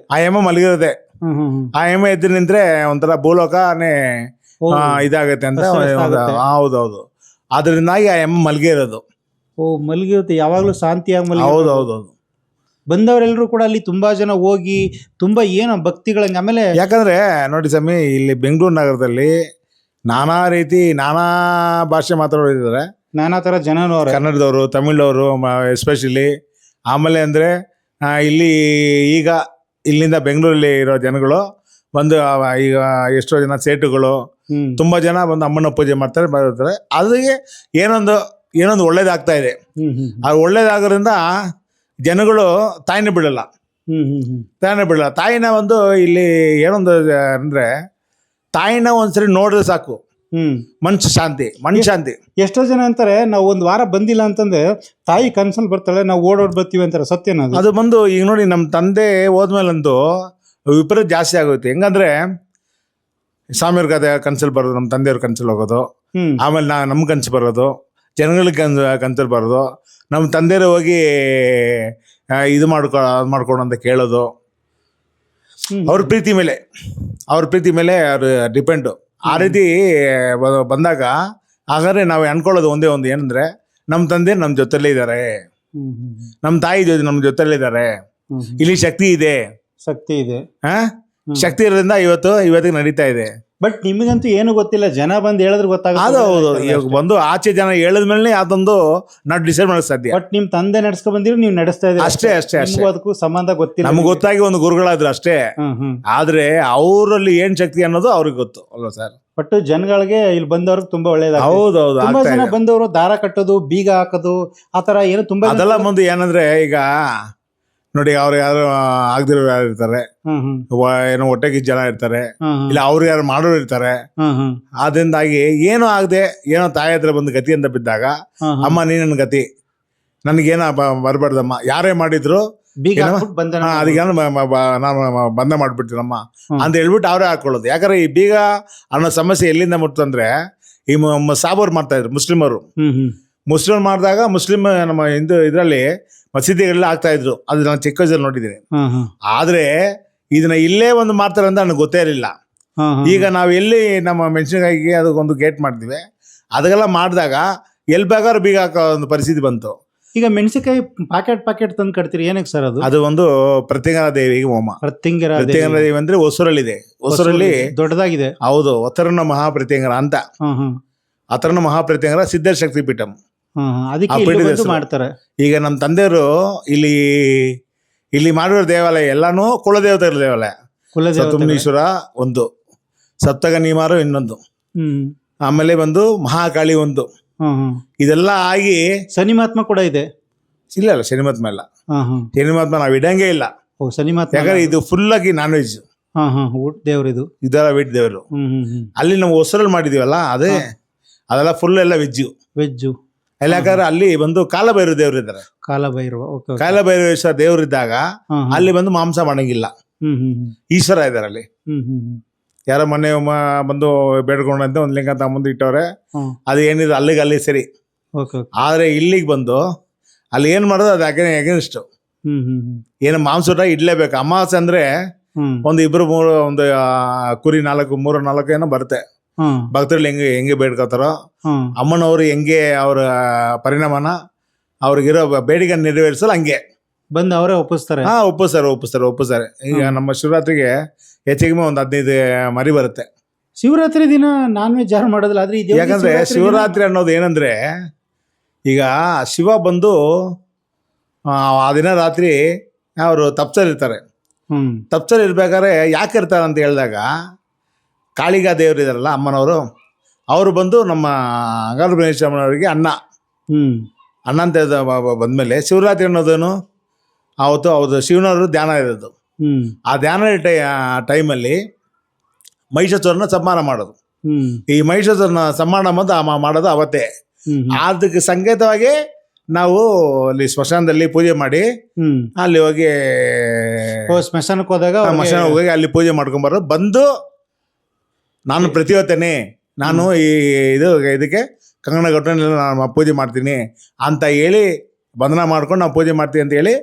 S4: ಮಲಗಿರೋದೆ. ಆ ಎದ್ದು ನಿಂತ್ರೆ ಒಂಥರ ಭೂಲೋಕನೇ ಇದಾಗತ್ತೆ ಅಂತ. ಹೌದೌದು. ಅದರಿಂದಾಗಿ ಆ ಮಲಗಿರೋದು.
S2: ಮಲಗಿರುತ್ತೆ, ಯಾವಾಗ್ಲೂ ಶಾಂತಿಯಾಗಿ.
S4: ಹೌದೌದು.
S2: ಬಂದವರೆಲ್ಲರೂ ಕೂಡ ಅಲ್ಲಿ ತುಂಬಾ ಜನ ಹೋಗಿ ತುಂಬಾ ಏನೋ ಭಕ್ತಿಗಳಂಗೆ. ಆಮೇಲೆ ಯಾಕಂದ್ರೆ
S4: ನೋಡಿ ಸ್ವಾಮಿ, ಇಲ್ಲಿ ಬೆಂಗಳೂರು ನಗರದಲ್ಲಿ ನಾನಾ ರೀತಿ ನಾನಾ ಭಾಷೆ ಮಾತಾಡೋರಿದ್ದಾರೆ,
S2: ನಾನಾ ತರ ಜನ,
S4: ಕನ್ನಡದವರು, ತಮಿಳವರು ಎಸ್ಪೆಷಲಿ. ಆಮೇಲೆ ಅಂದ್ರೆ ಈಗ ಇಲ್ಲಿಂದ ಬೆಂಗಳೂರಲ್ಲಿ ಇರೋ ಜನಗಳು ಬಂದು ಈಗ ಎಷ್ಟೋ ಜನ ಸೇಟುಗಳು ತುಂಬಾ ಜನ ಬಂದು ಅಮ್ಮನ ಪೂಜೆ ಬರ್ತಾರೆ. ಅದಕ್ಕೆ ಏನೊಂದು ಒಳ್ಳೇದಾಗ್ತಾ ಇದೆ. ಅದು ಒಳ್ಳೇದಾಗೋದ್ರಿಂದ ಜನಗಳು ತಾಯಿನ ಬಿಡಲ್ಲ. ತಾಯಿನ ಒಂದು ಇಲ್ಲಿ ಏನೊಂದು ಅಂದ್ರೆ ತಾಯಿನ ಒಂದ್ಸರಿ ನೋಡಿದ್ರೆ ಸಾಕು, ಮನ್ಸು ಶಾಂತಿ.
S2: ಎಷ್ಟೋ ಜನ ಅಂತಾರೆ, ನಾವು ಒಂದು ವಾರ ಬಂದಿಲ್ಲ ಅಂತಂದ್ರೆ ತಾಯಿ ಕನ್ಸಲ್ಲಿ ಬರ್ತಾಳೆ, ನಾವು ಓಡೋಡ್ ಬರ್ತೀವಿ ಅಂತಾರೆ. ಸತ್ಯನ
S4: ಅದು ಬಂದು ಈಗ ನೋಡಿ, ನಮ್ಮ ತಂದೆ ಹೋದ್ಮೇಲಂತೂ ವಿಪರೀತ ಜಾಸ್ತಿ ಆಗುತ್ತೆ. ಹೆಂಗಂದ್ರೆ ಸ್ವಾಮಿಯವ್ರ ಕನ್ಸಲ್ಲಿ ಬರೋದು, ನಮ್ಮ ತಂದೆಯವ್ರ ಕನ್ಸಲ್ಲಿ ಹೋಗೋದು,
S2: ಹ್ಮ್
S4: ಆಮೇಲೆ ನಮ್ಮ ಕನ್ಸು ಬರೋದು, ಜನಗಳಿಗೆ ಕನ್ಸಲ್ಲಿ ಬರೋದು, ನಮ್ಮ ತಂದೆಯವರು ಹೋಗಿ ಇದು ಮಾಡ್ಕೊಂಡು ಅಂತ ಕೇಳೋದು. ಅವ್ರ ಪ್ರೀತಿ ಮೇಲೆ ಅವ್ರು ಡಿಪೆಂಡು. ಆ ರೀತಿ ಬಂದಾಗ ಹಾಗಾದ್ರೆ ನಾವು ಅನ್ಕೊಳ್ಳೋದು ಒಂದೇ ಒಂದು ಏನಂದ್ರೆ, ನಮ್ಮ ತಂದೆ ನಮ್ಮ ಜೊತೆಲೇ ಇದ್ದಾರೆ,
S2: ಹ್ಮ್ ಹ್ಮ್
S4: ನಮ್ಮ ತಾಯಿ ನಮ್ಮ ಜೊತೆಲೇ ಇದ್ದಾರೆ,
S2: ಹ್ಮ್.
S4: ಇಲ್ಲಿ ಶಕ್ತಿ ಇದೆ.
S2: ಶಕ್ತಿ ಇದೆ.
S4: ಶಕ್ತಿ ಇರೋದ್ರಿಂದ ಇವತ್ತಿಗೆ ನಡೀತಾ ಇದೆ.
S2: ಬಟ್ ನಿಮಗಂತೂ ಏನು ಗೊತ್ತಿಲ್ಲ, ಜನ ಬಂದು ಹೇಳಿದ್ರೆ
S4: ಅದು
S2: ಗೊತ್ತಾಗುತ್ತೆ.
S4: ಹೌದು. ಇವಾಗ ಬಂದು ಆಚೆ ಜನ ಹೇಳಿದ್ಮೇಲೆ ಅದೊಂದು ನಾವು ಡಿಸೈಡ್ ಮಾಡೋದು ಸಾಧ್ಯ.
S2: ಬಟ್ ನಿಮ್ ತಂದೆ ನಡ್ಸ್ಕೊಂಡ್ ಬಂದಿರೋ ನೀವು ನಡೆಸ್ತಾ ಇದ್ದೀರಿ
S4: ಅಷ್ಟೇ.
S2: ನಿಮ್ಗೂ ಅದಕ್ಕೂ ಸಂಬಂಧ ಗೊತ್ತಿಲ್ಲ.
S4: ನಮ್ಗೆ ಗೊತ್ತಾಗಿ ಒಂದು ಗುರುಗಳಾದ್ರು ಅಷ್ಟೇ.
S2: ಹ್ಮ್ ಹ್ಮ್
S4: ಆದ್ರೆ ಅವರಲ್ಲಿ ಏನ್ ಶಕ್ತಿ ಅನ್ನೋದು ಅವ್ರಿಗೆ ಗೊತ್ತು ಅಲ್ವಾ ಸರ್?
S2: ಬಟ್ ಜನಗಳಿಗೆ ಇಲ್ಲಿ ಬಂದವ್ರಿಗೆ ತುಂಬಾ ಒಳ್ಳೇದಾಗ.
S4: ಹೌದೌದು,
S2: ತುಂಬಾ
S4: ಆಗ್ತಾ
S2: ಜನ
S4: ಇದೆ.
S2: ಬಂದವರು ದಾರ ಕಟ್ಟೋದು, ಬೀಗ ಹಾಕೋದು, ಆತರ ಏನು ತುಂಬಾ ಜನ-
S4: ಅದೆಲ್ಲ ಮುಂದೆ ಏನಂದ್ರೆ, ಈಗ ನೋಡಿ ಅವ್ರು ಯಾರು ಆಗದಿರೋರು ಯಾರು ಇರ್ತಾರೆ,
S2: ಹ್ಮ್ ಹ್ಮ್
S4: ಏನೋ ಹೊಟ್ಟೆಗೆ ಜನ ಇರ್ತಾರೆ,
S2: ಹ್ಮ್ ಹ್ಮ್
S4: ಇಲ್ಲ ಅವ್ರು ಯಾರು ಮಾಡೋರು ಇರ್ತಾರೆ.
S2: ಹ್ಮ್ ಹ್ಮ್
S4: ಅದರಿಂದಾಗಿ ಏನೋ ಆಗದೆ ಏನೋ ತಾಯಿ ಹತ್ರ ಬಂದು ಗತಿ ಅಂತ ಬಿದ್ದಾಗ,
S2: ಹ್ಮ್ ಹ್ಮ್.
S4: ಅಮ್ಮ ನೀ ನನ್ನ ಗತಿ, ನನಗೇನ ಬರಬಾರ್ದಮ್ಮ, ಯಾರೇ ಮಾಡಿದ್ರು
S2: ಬೀಗ
S4: ಏನಮ್ಮ?
S2: ಹಾಕ್ಬಿಟ್ಟು ಬಂಧನ
S4: ಅದಕ್ಕೆ ನಾನು ಬಂಧ ಮಾಡ್ಬಿಡ್ತೀನಮ್ಮ
S2: ಹ್ಮ್.
S4: ಅಂತ ಹೇಳ್ಬಿಟ್ಟು ಅವರೇ ಹಾಕೊಳ್ಳೋದು. ಯಾಕಂದ್ರೆ ಈ ಬೀಗ ಅನ್ನೋ ಸಮಸ್ಯೆ ಎಲ್ಲಿಂದ ಮುಟ್ತಂದ್ರೆ, ಈ ಸಾಬೋರ್ ಮಾಡ್ತಾ ಇದ್ರು ಮುಸ್ಲಿಮರು.
S2: ಹ್ಮ್ ಹ್ಮ್
S4: ಮುಸ್ಲಿಮ್ ಮಾಡಿದಾಗ ನಮ್ಮ ಇದರಲ್ಲಿ ಮಸೀದಿಗಳೆಲ್ಲ ಆಗ್ತಾ ಇದ್ರು. ಅದು ನಾನು ಚಿಕ್ಕ ವಯಸ್ಸಲ್ಲಿ ನೋಡಿದ್ದೀನಿ.
S2: ಹ್ಮ್ ಹ್ಮ್
S4: ಆದ್ರೆ ಇದನ್ನ ಇಲ್ಲೇ ಒಂದು ಮಾಡ್ತಾರೆ ಅಂತ ನನಗೆ ಗೊತ್ತೇ ಇರಲಿಲ್ಲ.
S2: ಹ್ಮ್ ಹ್ಮ್.
S4: ಈಗ ನಾವು ಎಲ್ಲಿ ನಮ್ಮ ಮೆಣಸಿನಕಾಯಿಗೆ ಅದಕ್ಕೊಂದು ಗೇಟ್ ಮಾಡ್ತೀವಿ, ಅದೆಲ್ಲ ಮಾಡಿದಾಗ ಎಲ್ಲಿ ಬೇಕಾದ್ರೂ ಬೀಗ ಹಾಕೋ ಒಂದು ಪರಿಸ್ಥಿತಿ ಬಂತು.
S2: ಈಗ ಮೆಣಸಿನಕಾಯಿ ಪ್ಯಾಕೆಟ್ ತಂದು ಕಟ್ತೀರಿ, ಏನಕ್ಕೆ ಸರ್ ಅದು?
S4: ಅದು ಒಂದು ಪ್ರತ್ಯಂಗರ ದೇವಿಗೆ ಹೋಮ.
S2: ಪ್ರತ್ಯಂಗರ
S4: ಪ್ರತ್ಯಂಗರ ದೇವಿ ಅಂದ್ರೆ ಹೊಸೂರಲ್ಲಿದೆ. ಹೊಸೂರಲ್ಲಿ
S2: ದೊಡ್ಡದಾಗಿದೆ.
S4: ಹೌದು, ಒತ್ತರನ ಮಹಾಪ್ರತ್ಯಂಗರ ಅಂತ.
S2: ಹ್ಮ್ ಹ್ಮ್
S4: ಅತರನ ಮಹಾಪ್ರತ್ಯಂಗರ ಸಿದ್ಧ ಶಕ್ತಿ ಪೀಠಂ.
S2: ಹ್ಮ್ ಹ್ಮ್. ಅದಕ್ಕೆ
S4: ಆ
S2: ಇಲ್ಲಿ
S4: ಪೀಠದ
S2: ಬಂದು
S4: ಹೆಸರು.
S2: ಮಾಡ್ತಾರೆ.
S4: ಈಗ ನಮ್ಮ ತಂದೆಯವರು ಇಲ್ಲಿ ಮಾಡಿರೋ ದೇವಾಲಯ ಎಲ್ಲಾನು ಕುಲದೇವತೆಗಳ ದೇವಾಲಯ.
S2: ಕುಲದೇವತೆ.
S4: ಸಪ್ತಮೀಶ್ವರ ಒಂದು, ಸಪ್ತಗನಿಮಾರು ಇನ್ನೊಂದು,
S2: ಹ್ಮ್
S4: ಆಮೇಲೆ ಬಂದು ಮಹಾಕಾಳಿ ಒಂದು.
S2: ಹ್ಮ್ ಹ್ಮ್.
S4: ಇದೆಲ್ಲ ಆಗಿ
S2: ಶನಿಮಾತ್ಮ ಕೂಡ ಇದೆ.
S4: ಇಲ್ಲ ಶನಿಮಾತ್ಮ ಇಲ್ಲ.
S2: ಹ್ಮ್ ಹ್ಮ್.
S4: ಶನಿಮಾತ್ಮ ನಾವು ಇಡಂಗೇ ಇಲ್ಲ.
S2: ಓ ಶನಿಮಾತ್ಮ.
S4: ಯಾಕಂದ್ರೆ ಇದು ಫುಲ್ ಆಗಿ ನಾನ್ ವೆಜ್.
S2: ಹಾ ಹಾ. ಊಟ ದೇವ್ರಿದು.
S4: ಇದೆಲ್ಲ ವೆಜ್ ದೇವರು.
S2: ಹ್ಮ್ ಹ್ಮ್ ಹ್ಮ್.
S4: ಅಲ್ಲಿ ನಾವು ಹೊಸರಲ್ಲಿ ಮಾಡಿದೀವಲ್ಲ, ಅದೆಲ್ಲ ಫುಲ್ ಎಲ್ಲ ವೆಜ್ಜು.
S2: ವೆಜ್ಜು.
S4: ಎಲ್ಲ ಯಾಕಂದ್ರೆ ಅಲ್ಲಿ ಬಂದು ಕಾಲಭೈರವ ದೇವರು ಇದ್ದಾರೆ.
S2: ಕಾಲಭೈರವ. ಓಕೆ.
S4: ಕಾಲಭೈರವೇಶ್ವರ ದೇವರು ಇದ್ದಾಗ ಅಲ್ಲಿ ಬಂದು ಮಾಂಸ ಮಾಡಂಗಿಲ್ಲ.
S2: ಹ್ಮ್ ಹ್ಮ್ ಹ್ಮ್.
S4: ಈಶ್ವರ ಇದ್ದಾರೆ ಅಲ್ಲಿ.
S2: ಹ್ಮ್ ಹ್ಮ್ ಹ್ಮ್.
S4: ಯಾರೋ ಮೊನ್ನೆ ಬಂದು ಬೇಡ್ಕೊಂಡಂತೆ ಒಂದು ಲಿಂಗ ತಗೊಂಬಂದು ಇಟ್ಟವ್ರೆ.
S2: ಹ್ಮ್.
S4: ಅದು ಏನಿದೆ ಅಲ್ಲಿ ಸರಿ.
S2: Okay okay.
S4: ಆದ್ರೆ ಇಲ್ಲಿಗೆ ಬಂದು ಅಲ್ಲಿ ಏನ್ ಮಾಡೋದು ಅದು ಅಗೇನ್ಸ್ಟ್.
S2: ಹ್ಮ್ ಹ್ಮ್ ಹ್ಮ್.
S4: ಏನು ಮಾಂಸ ಊಟ ಇಡ್ಲೇಬೇಕು. ಅಮಾವಾಸ್ಯೆ ಅಂದ್ರೆ
S2: ಹ್ಮ್
S4: ಒಂದು ಇಬ್ರು ಮೂರು ಒಂದು ಕುರಿ 4 ಏನೋ ಬರುತ್ತೆ.
S2: ಹ್ಮ್
S4: ಭಕ್ತರಲ್ಲಿ ಹೆಂಗೆ ಬೇಡ್ಕೋತಾರೋ,
S2: ಹ್ಮ್
S4: ಅಮ್ಮನವರು ಹೆಂಗೆ ಅವರ ಪರಿಣಾಮನ ಅವ್ರಿಗಿರೋ ಬೇಡಿಕೆ ನೆರವೇರಿಸಲು ಹಂಗೆ
S2: ಬಂದು ಅವರೇ ಒಪ್ಪಿಸ್ತಾರೆ.
S4: ಒಪ್ಪಿಸ್ತಾರೆ. ಈಗ ನಮ್ಮ ಶಿವರಾತ್ರಿಗೆ ಹೆಚ್ಚಿಗೆ ಒಂದು 15 ಮರಿ ಬರುತ್ತೆ.
S2: ಶಿವರಾತ್ರಿ ದಿನ ನಾನ್ ವೆಜ್ ಯಾರು ಮಾಡೋದಿಲ್ಲ. ಆದ್ರೆ ಈ ದೇವ್ರಿಗೆ
S4: ಯಾಕಂದ್ರೆ ಶಿವರಾತ್ರಿ ಅನ್ನೋದು ಏನಂದ್ರೆ, ಈಗ ಶಿವ ಬಂದು ಆ ದಿನ ರಾತ್ರಿ ಅವರು ತಪ್ಸಲ್ಲಿರ್ತಾರೆ.
S2: ಹ್ಮ್
S4: ತಪ್ಸಲ್ಲಿ ಇರ್ಬೇಕಾದ್ರೆ ಯಾಕೆ ಇರ್ತಾರೆ ಅಂತ ಹೇಳಿದಾಗ, ಕಾಳಿಗಾ ದೇವರು ಇದಾರಲ್ಲ ಅಮ್ಮನವರು, ಅವರು ಬಂದು ನಮ್ಮ ಅಮ್ಮನವರಿಗೆ ಅನ್ನ ಅಂತ ಬಂದ್ಮೇಲೆ ಶಿವರಾತ್ರಿ ಅನ್ನೋದೇನು ಅವತ್ತು ಅವ್ರದ್ದು ಶಿವನವರು ಧ್ಯಾನ ಇರೋದು. ಆ ಧ್ಯಾನ ಟೈಮಲ್ಲಿ ಮಹಿಷಾಸುರನ ಸಂಹಾರ ಮಾಡೋದು. ಈ ಮಹಿಷಾಸುರನ ಸಂಹಾರ ಮಾಡೋದು ಅವತ್ತೇ. ಅದಕ್ಕೆ ಸಂಕೇತವಾಗಿ ನಾವು ಅಲ್ಲಿ ಸ್ಮಶಾನದಲ್ಲಿ ಪೂಜೆ ಮಾಡಿ ಅಲ್ಲಿ ಹೋಗಿ
S2: ಸ್ಮಶಾನಕ್ಕೆ ಹೋದಾಗ
S4: ಹೋಗಿ ಅಲ್ಲಿ ಪೂಜೆ ಮಾಡ್ಕೊಂಬರೋದು. ಬಂದು ನಾನು ಪ್ರತಿವತ್ತನೇ ನಾನು ಇದಕ್ಕೆ ಕಂಗಣ ಘಟನೆಲ್ಲ ನಾನು ಪೂಜೆ ಮಾಡ್ತೀನಿ ಅಂತ ಹೇಳಿ ಬಂಧನ ಮಾಡ್ಕೊಂಡು ನಾವು ಪೂಜೆ ಮಾಡ್ತೀವಿ ಅಂತ ಹೇಳಿ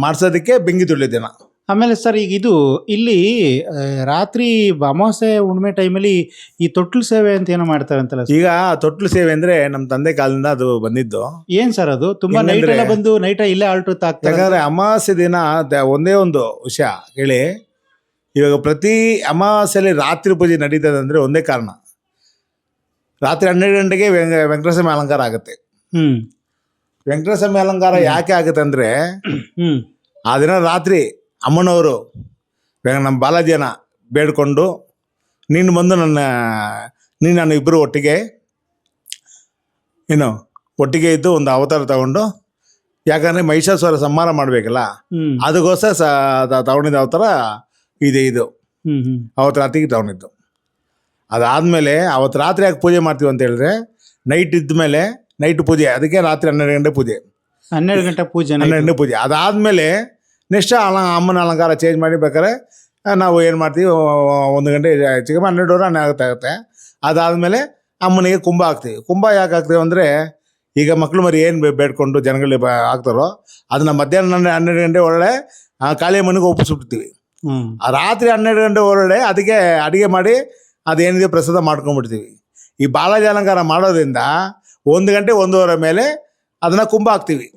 S4: ಮಾಡ್ಸೋದಕ್ಕೆ ಬೆಂಕಿ ತುಳಿದಿನ.
S2: ಆಮೇಲೆ ಸರ್ ಈಗ ಇದು ಇಲ್ಲಿ ರಾತ್ರಿ ಅಮಾವಾಸ್ಯೆ ಹುಣ್ಣಿಮೆ ಟೈಮಲ್ಲಿ ಈ ತೊಟ್ಲು ಸೇವೆ ಅಂತ ಏನೋ ಮಾಡ್ತಾರೆ ಅಂತಲ್ಲ.
S4: ಈಗ ತೊಟ್ಲು ಸೇವೆ ಅಂದ್ರೆ ನಮ್ಮ ತಂದೆ ಕಾಲದಿಂದ ಅದು ಬಂದಿದ್ದು.
S2: ಏನ್ ಸರ್ ಅದು? ತುಂಬಾ ನೈಟ್ ಎಲ್ಲ ಬಂದು ನೈಟ್ ಇಲ್ಲೇ ಆಲ್ಟುತ್ತ ಆಗ್ತದೆ.
S4: ಯಾಕಂದ್ರೆ ಅಮಾವಾಸ್ಯೆ ದಿನ ಒಂದೇ ಒಂದು ವಿಷಯ ಹೇಳಿ, ಇವಾಗ ಪ್ರತಿ ಅಮಾವಾಸ್ಯೆಯಲ್ಲಿ ರಾತ್ರಿ ಪೂಜೆ ನಡೀತದೆ ಅಂದ್ರೆ ಒಂದೇ ಕಾರಣ, ರಾತ್ರಿ 12 ಗಂಟೆಗೆ ವೆಂಕಟೇಶ್ವರ ಅಲಂಕಾರ ಆಗುತ್ತೆ. ವೆಂಕಟೇಶ್ವರ ಅಲಂಕಾರ ಯಾಕೆ ಆಗುತ್ತೆ ಅಂದ್ರೆ, ಆ ದಿನ ರಾತ್ರಿ ಅಮ್ಮನವರು ನಮ್ಮ ಬಾಲಾಜಿಯನ್ನ ಬೇಡ್ಕೊಂಡು ನೀನು ಬಂದು ನಾನು ಇಬ್ಬರು ಒಟ್ಟಿಗೆ ಇದ್ದು ಒಂದು ಅವತಾರ ತಗೊಂಡು, ಯಾಕಂದ್ರೆ ಮಹಿಷಾಸುರ ಸಂಹಾರ ಮಾಡ್ಬೇಕಲ್ಲ, ಅದಕ್ಕೋಸ್ಕರ ತಗೊಂಡಿದ್ದ ಅವತಾರ ಇದು ಅವತ್ತು ರಾತ್ರಿಗೆ ತಗೊಂಡಿದ್ದು. ಅದಾದ್ಮೇಲೆ ಅವತ್ತು ರಾತ್ರಿ ಯಾಕೆ ಪೂಜೆ ಮಾಡ್ತೀವಿ ಅಂತ ಹೇಳಿದ್ರೆ, ನೈಟ್ ಇದ್ಮೇಲೆ ನೈಟ್ ಪೂಜೆ, ಅದಕ್ಕೆ ರಾತ್ರಿ 12 ಗಂಟೆ ಪೂಜೆ.
S2: 12 ಗಂಟೆ ಪೂಜೆ,
S4: 12 ಗಂಟೆ ಪೂಜೆ. ಅದಾದ್ಮೇಲೆ ನೆಕ್ಸ್ಟ್ ಅಮ್ಮನ ಅಲಂಕಾರ ಚೇಂಜ್ ಮಾಡಿ ಬೇಕಾದ್ರೆ ನಾವು ಏನು ಮಾಡ್ತೀವಿ 1 ಗಂಟೆ ಹೆಚ್ಚಿಗೆ 12 ಆಗುತ್ತೆ. ಅದಾದಮೇಲೆ ಅಮ್ಮನಿಗೆ ಕುಂಭ ಹಾಕ್ತೀವಿ. ಕುಂಭ ಯಾಕೆ ಹಾಕ್ತೀವಿ ಅಂದರೆ ಈಗ ಮಕ್ಳು ಮರಿ ಏನು ಬೇಡ್ಕೊಂಡು ಜನಗಳಿಗೆ ಹಾಕ್ತಾರೋ ಅದನ್ನ ಮಧ್ಯಾಹ್ನ 12 ಗಂಟೆ ಒಳಗಡೆ ಕಾಳಿ ಅಮ್ಮನಿಗೆ ಒಪ್ಪಿಸ್ಬಿಡ್ತೀವಿ. ಆ ರಾತ್ರಿ 12 ಗಂಟೆ ಒಳಗಡೆ ಅದಕ್ಕೆ ಅಡುಗೆ ಮಾಡಿ ಅದೇನಿದೆ ಪ್ರಸಾದ ಮಾಡ್ಕೊಂಡ್ಬಿಡ್ತೀವಿ. ಈ ಬಾಲಾಜಿ ಅಲಂಕಾರ ಮಾಡೋದ್ರಿಂದ 1 ಗಂಟೆ 1:15 ಮೇಲೆ ಅದನ್ನ ಕುಂಭ ಹಾಕ್ತೀವಿ.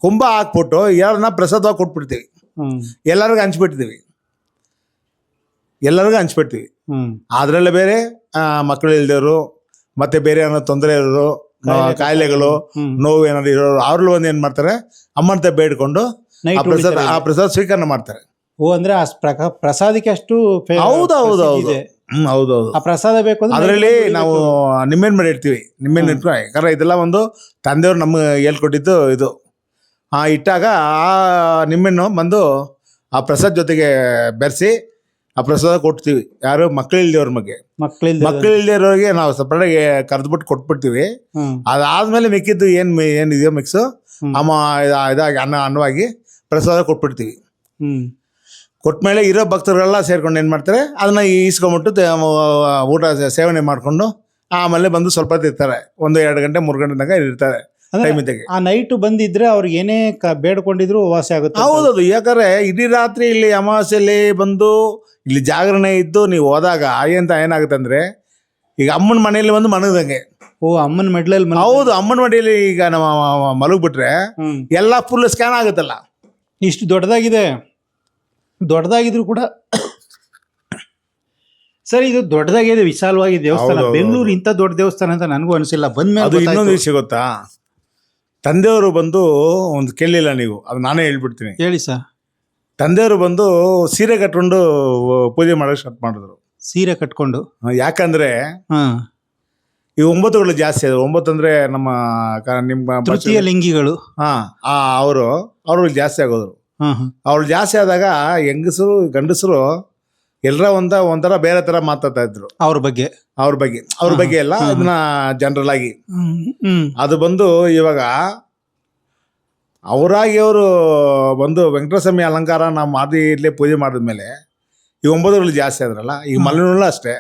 S4: ಕುಂಭ ಹಾಕ್ಬಿಟ್ಟು ಯಾರನ್ನ ಪ್ರಸಾದವಾಗಿ ಕೊಟ್ಬಿಡ್ತೀವಿ. ಎಲ್ಲರಿಗೂ ಹಂಚ್ಬಿಡ್ತೀವಿ. ಅದರಲ್ಲೇ ಬೇರೆ ಮಕ್ಕಳು ಇಲ್ದವರು ಮತ್ತೆ ಬೇರೆ ಏನೋ ತೊಂದರೆ ಇರೋರು, ಕಾಯಿಲೆಗಳು, ನೋವು ಏನಾದ್ರು ಇರೋರು ಅವ್ರಲ್ಲಿ ಒಂದು ಏನು ಮಾಡ್ತಾರೆ, ಅಮ್ಮನ ಬೇಡ್ಕೊಂಡು ಆ ಪ್ರಸಾದ ಸ್ವೀಕರಣೆ ಮಾಡ್ತಾರೆ.
S2: ಓ, ಅಂದ್ರೆ ಆ ಪ್ರಸಾದಕ್ಕೆ ಅಷ್ಟು
S4: ಹೌದೌದು.
S2: ಆ ಪ್ರಸಾದ ಬೇಕು
S4: ಅದರಲ್ಲಿ ನಾವು ನಿಂಬೆಹಣ್ಣು ಮಾಡಿರ್ತೀವಿ. ನಿಂಬೆಹಣ್ಣು ಇಟ್ಕೊಂಡು ಯಾಕಂದ್ರೆ ಇದೆಲ್ಲ ಒಂದು ತಂದೆಯವ್ರು ನಮ್ಗೆ ಹೇಳ್ಕೊಟ್ಟಿದ್ದು ಇದು. ಇಟ್ಟಾಗ ಆ ನಿಂಬೆಹಣ್ಣು ಬಂದು ಆ ಪ್ರಸಾದ ಜೊತೆಗೆ ಬೆರೆಸಿ ಆ ಪ್ರಸಾದ ಕೊಡ್ತೀವಿ. ಯಾರು ಮಕ್ಕಳು ಇಲ್ದೇವ್ರ ಬಗ್ಗೆ, ಮಕ್ಕಳು ಇಲ್ದಿರೋರಿಗೆ ನಾವು ಸಪ್ರೇಟಾಗಿ ಕರೆದ್ಬಿಟ್ಟು ಕೊಟ್ಬಿಡ್ತೀವಿ. ಅದಾದ್ಮೇಲೆ ಮಿಕ್ಕಿದ್ದು ಏನಿದೆಯೋ ಮಿಕ್ಸು ಇದಾಗಿ ಅನ್ನವಾಗಿ ಪ್ರಸಾದ ಕೊಟ್ಬಿಡ್ತೀವಿ. ಕೊಟ್ಮೇಲೆ ಇರೋ ಭಕ್ತರುಗಳೆಲ್ಲ ಸೇರ್ಕೊಂಡು ಏನು ಮಾಡ್ತಾರೆ, ಅದನ್ನ ಈಸ್ಕೊಂಬಿಟ್ಟು ಊಟ ಸೇವನೆ ಮಾಡಿಕೊಂಡು ಆಮೇಲೆ ಬಂದು ಸ್ವಲ್ಪ ಇರ್ತಾರೆ. 1-2 ಗಂಟೆ 3 ಗಂಟೆ ತನಕ ಇರ್ತಾರೆ.
S2: ಆ ನೈಟ್ ಬಂದಿದ್ರೆ ಅವ್ರಿಗೆ ಏನೇ ಬೇಡ್ಕೊಂಡಿದ್ರು ವಾಸಿ ಆಗುತ್ತೆ.
S4: ಹೌದೌದು. ಯಾಕಂದ್ರೆ ಇಡೀ ರಾತ್ರಿ ಇಲ್ಲಿ ಅಮಾವಾಸ್ಯೆಯಲ್ಲಿ ಬಂದು ಇಲ್ಲಿ ಜಾಗರಣೆ ಇದ್ದು ನೀವು ಹೋದಾಗ ಏನಾಗುತ್ತೆ ಅಂದ್ರೆ, ಈಗ ಅಮ್ಮನ ಮನೆಯಲ್ಲಿ ಬಂದು ಮನಗದಂಗೆ.
S2: ಓ, ಅಮ್ಮನ ಮೆಡ್ಲಲ್ಲಿ.
S4: ಹೌದು, ಅಮ್ಮನ ಮನೆಯಲ್ಲಿ ಈಗ ನಮ್ಮ ಮಲಗ್ಬಿಟ್ರೆ ಎಲ್ಲ ಫುಲ್ ಸ್ಕ್ಯಾನ್ ಆಗುತ್ತಲ್ಲ.
S2: ಇಷ್ಟು ದೊಡ್ಡದಾಗಿದ್ರು ಕೂಡ ಸರ್, ಇದು ದೊಡ್ಡದಾಗಿದೆ, ವಿಶಾಲವಾಗಿ ದೇವಸ್ಥಾನ. ಬೆಂಗಳೂರು ಇಂಥ ದೊಡ್ಡ ದೇವಸ್ಥಾನ ಅಂತ ನನಗೂ ಅನಿಸಿಲ್ಲ. ಬಂದ್ಮೇಲೆ
S4: ಇನ್ನೊಂದು ವಿಷಯ ಗೊತ್ತಾ, ತಂದೆಯವರು ಬಂದು ಒಂದು ಕೇಳಲಿಲ್ಲ ನೀವು, ಅದು ನಾನೇ ಹೇಳ್ಬಿಡ್ತೀನಿ.
S2: ಹೇಳಿ ಸರ್.
S4: ತಂದೆಯವರು ಬಂದು ಸೀರೆ ಕಟ್ಕೊಂಡು ಪೂಜೆ ಮಾಡೋಕೆ ಸ್ಟಾರ್ಟ್ ಮಾಡಿದ್ರು.
S2: ಸೀರೆ ಕಟ್ಕೊಂಡು?
S4: ಯಾಕಂದ್ರೆ ಈ 9ಗಳು ಜಾಸ್ತಿ ಆದ್ರು. 9 ಅಂದ್ರೆ ನಿಮ್ಮ
S2: ತೃತೀಯ ಲಿಂಗಿಗಳು.
S4: ಅವರು ಜಾಸ್ತಿ ಆಗೋದ್ರು. ಅವ್ರು ಜಾಸ್ತಿ ಆದಾಗ ಹೆಂಗಸರು ಗಂಡಸರು ಎಲ್ಲರ ಒಂಥರ ಬೇರೆ ತರ ಮಾತಾಡ್ತಾ ಇದ್ರು ಅವ್ರ ಬಗ್ಗೆ ಎಲ್ಲ. ಅದನ್ನ ಜನರಲ್ ಆಗಿ ಅದು ಬಂದು ಇವಾಗ ಅವರಾಗಿ ಅವರು ಬಂದು ವೆಂಕಟಸ್ವಾಮಿ ಅಲಂಕಾರ ನಾವು ಮಾಡಿ ಇಲ್ಲೇ ಪೂಜೆ ಮಾಡಿದ್ಮೇಲೆ ಈ 9ಗಳು ಜಾಸ್ತಿ ಆದ್ರಲ್ಲ. ಈಗ ಮಲೆನೂ ಅಷ್ಟೇ,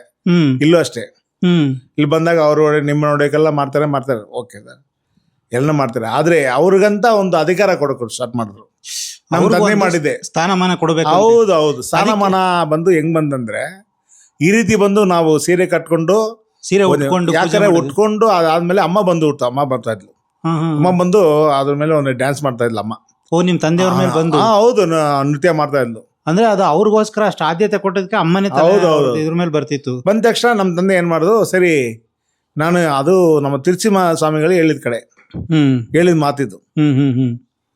S4: ಇಲ್ಲೂ ಅಷ್ಟೇ. ಇಲ್ಲಿ ಬಂದಾಗ ಅವರು ನಿಮ್ಮ ನೋಡೋಕೆಲ್ಲ ಮಾಡ್ತಾರೆ. ಓಕೆ ಸರ್, ಎಲ್ಲ ಮಾಡ್ತಾರೆ. ಆದ್ರೆ ಅವ್ರಿಗಂತ ಒಂದು ಅಧಿಕಾರ ಕೊಡೋಕೆ ಸ್ಟಾರ್ಟ್ ಮಾಡಿದ್ರು. ನಮ್ಮ ತಂದೆ ಮಾಡಿದ್ದೆ
S2: ಸ್ಥಾನಮಾನ ಕೊಡಬೇಕು.
S4: ಹೌದು. ಸ್ಥಾನಮಾನ ಬಂದು ಹೆಂಗ್ ಬಂದಂದ್ರೆ, ಈ ರೀತಿ ಬಂದು ನಾವು ಸೀರೆ ಕಟ್ಕೊಂಡು
S2: ಸೀರೆ ಉಟ್ಕೊಂಡು
S4: ಯಾಕಂದ್ರೆ ಉಟ್ಕೊಂಡು ಅದಾದ್ಮೇಲೆ ಅಮ್ಮ ಬರ್ತಾ ಇದ್ಲು. ಅಮ್ಮ ಬಂದು ಅದ್ರ ಮೇಲೆ ಒಂದು ಡ್ಯಾನ್ಸ್ ಮಾಡ್ತಾ ಇದ್ಲು ಅಮ್ಮ.
S2: ಓ, ನಿಮ್ ತಂದೆಯವ್ರ ಮೇಲೆ ಬಂದು?
S4: ಹೌದು, ನೃತ್ಯ ಮಾಡ್ತಾ ಇದ್ಲು.
S2: ಅಂದ್ರೆ ಅದು ಅವ್ರಿಗೋಸ್ಕರ ಅಷ್ಟು ಆದ್ಯತೆ ಕೊಟ್ಟದಕ್ಕೆ ಅಮ್ಮನೇ ಇದ್ರ ಮೇಲೆ ಬರ್ತಿತ್ತು.
S4: ಬಂದ ತಕ್ಷಣ ನಮ್ಮ ತಂದೆ ಏನ್ ಮಾಡುದು, ಸರಿ ನಾನು ಅದು ನಮ್ಮ ತಿರುಚಿಮ ಸ್ವಾಮಿಗಳು ಹೇಳಿದ ಮಾತಿದ್ದು.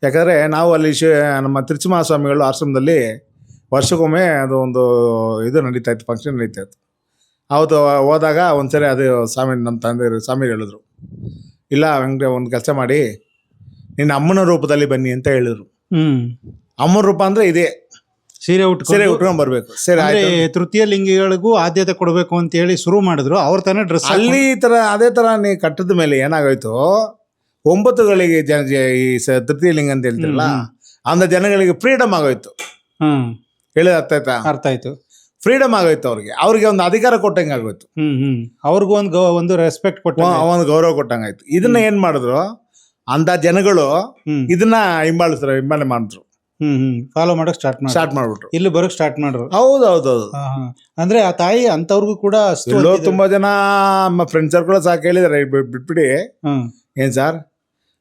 S4: ಯಾಕಂದ್ರೆ ನಾವು ಅಲ್ಲಿ ನಮ್ಮ ತಿರುಚಿಮ ಸ್ವಾಮಿಗಳು ಆಶ್ರಮದಲ್ಲಿ ವರ್ಷಕ್ಕೊಮ್ಮೆ ಅದು ಒಂದು ಇದು ನಡೀತಾ ಇತ್ತು, ಫಂಕ್ಷನ್ ನಡೀತಾ ಇತ್ತು. ಅವತ್ತು ಹೋದಾಗ ಒಂದ್ಸರಿ ಅದು ನಮ್ಮ ತಂದೆ ಸ್ವಾಮಿಗಳು ಹೇಳಿದ್ರು, ಇಲ್ಲ ಒಂದು ಕೆಲಸ ಮಾಡಿ ನಿನ್ನ ಅಮ್ಮನ ರೂಪದಲ್ಲಿ ಬನ್ನಿ ಅಂತ ಹೇಳಿದ್ರು. ಅಮ್ಮನ ರೂಪ ಅಂದ್ರೆ ಇದೇ, ಸೀರೆ ಉಟ್ಕೊಂಡ್ ಬರ್ಬೇಕು. ಸರಿ,
S2: ತೃತೀಯ ಲಿಂಗಿಗಳಿಗೂ ಆದ್ಯತೆ ಕೊಡಬೇಕು ಅಂತ ಹೇಳಿ ಶುರು ಮಾಡಿದ್ರು. ಅವ್ರ ತಾನೇ ಡ್ರೆಸ್
S4: ಅಲ್ಲಿ ಅದೇ ತರ ನೀ ಕಟ್ಟದ ಮೇಲೆ ಏನಾಗೋಯ್ತು, 9ಗಳಿಗೆ ಈ ತೃತೀಯ ಲಿಂಗ ಅಂತ ಹೇಳ್ತಿರಲ್ಲ, ಅಂದ ಜನಗಳಿಗೆ ಫ್ರೀಡಮ್ ಆಗೋಯ್ತು. ಹೇಳಿದ ಅರ್ಥ ಆಯ್ತು. ಫ್ರೀಡಮ್ ಆಗೋಯ್ತು. ಅವ್ರಿಗೆ ಒಂದು ಅಧಿಕಾರ ಕೊಟ್ಟಂಗೆ ಆಗೋಯ್ತು.
S2: ಅವ್ರಿಗೂ ಒಂದು ರೆಸ್ಪೆಕ್ಟ್
S4: ಒಂದು ಗೌರವ ಕೊಟ್ಟಂಗಾಯ್ತು. ಇದನ್ನ ಏನ್ ಮಾಡಿದ್ರು, ಅಂತ ಜನಗಳು ಇದನ್ನ ಹಿಂಬಾಲನೆ ಮಾಡಿದ್ರು.
S2: ಫಾಲೋ ಮಾಡಕ್ ಸ್ಟಾರ್ಟ್
S4: ಮಾಡ್ಬಿಟ್ರು.
S2: ಇಲ್ಲಿ ಬರೋಕ್ ಸ್ಟಾರ್ಟ್ ಮಾಡ್ರು.
S4: ಹೌದೌದು.
S2: ಅಂದ್ರೆ ಆ ತಾಯಿ ಅಂತವ್ರಿಗೂ ಕೂಡ
S4: ತುಂಬಾ ಜನ ನಮ್ಮ ಫ್ರೆಂಡ್ ಸರ್ಕಲ್ ಸಾಕು ಹೇಳಿದಾರೆ, ಬಿಟ್ಬಿಡಿ ಏನ್ ಸರ್,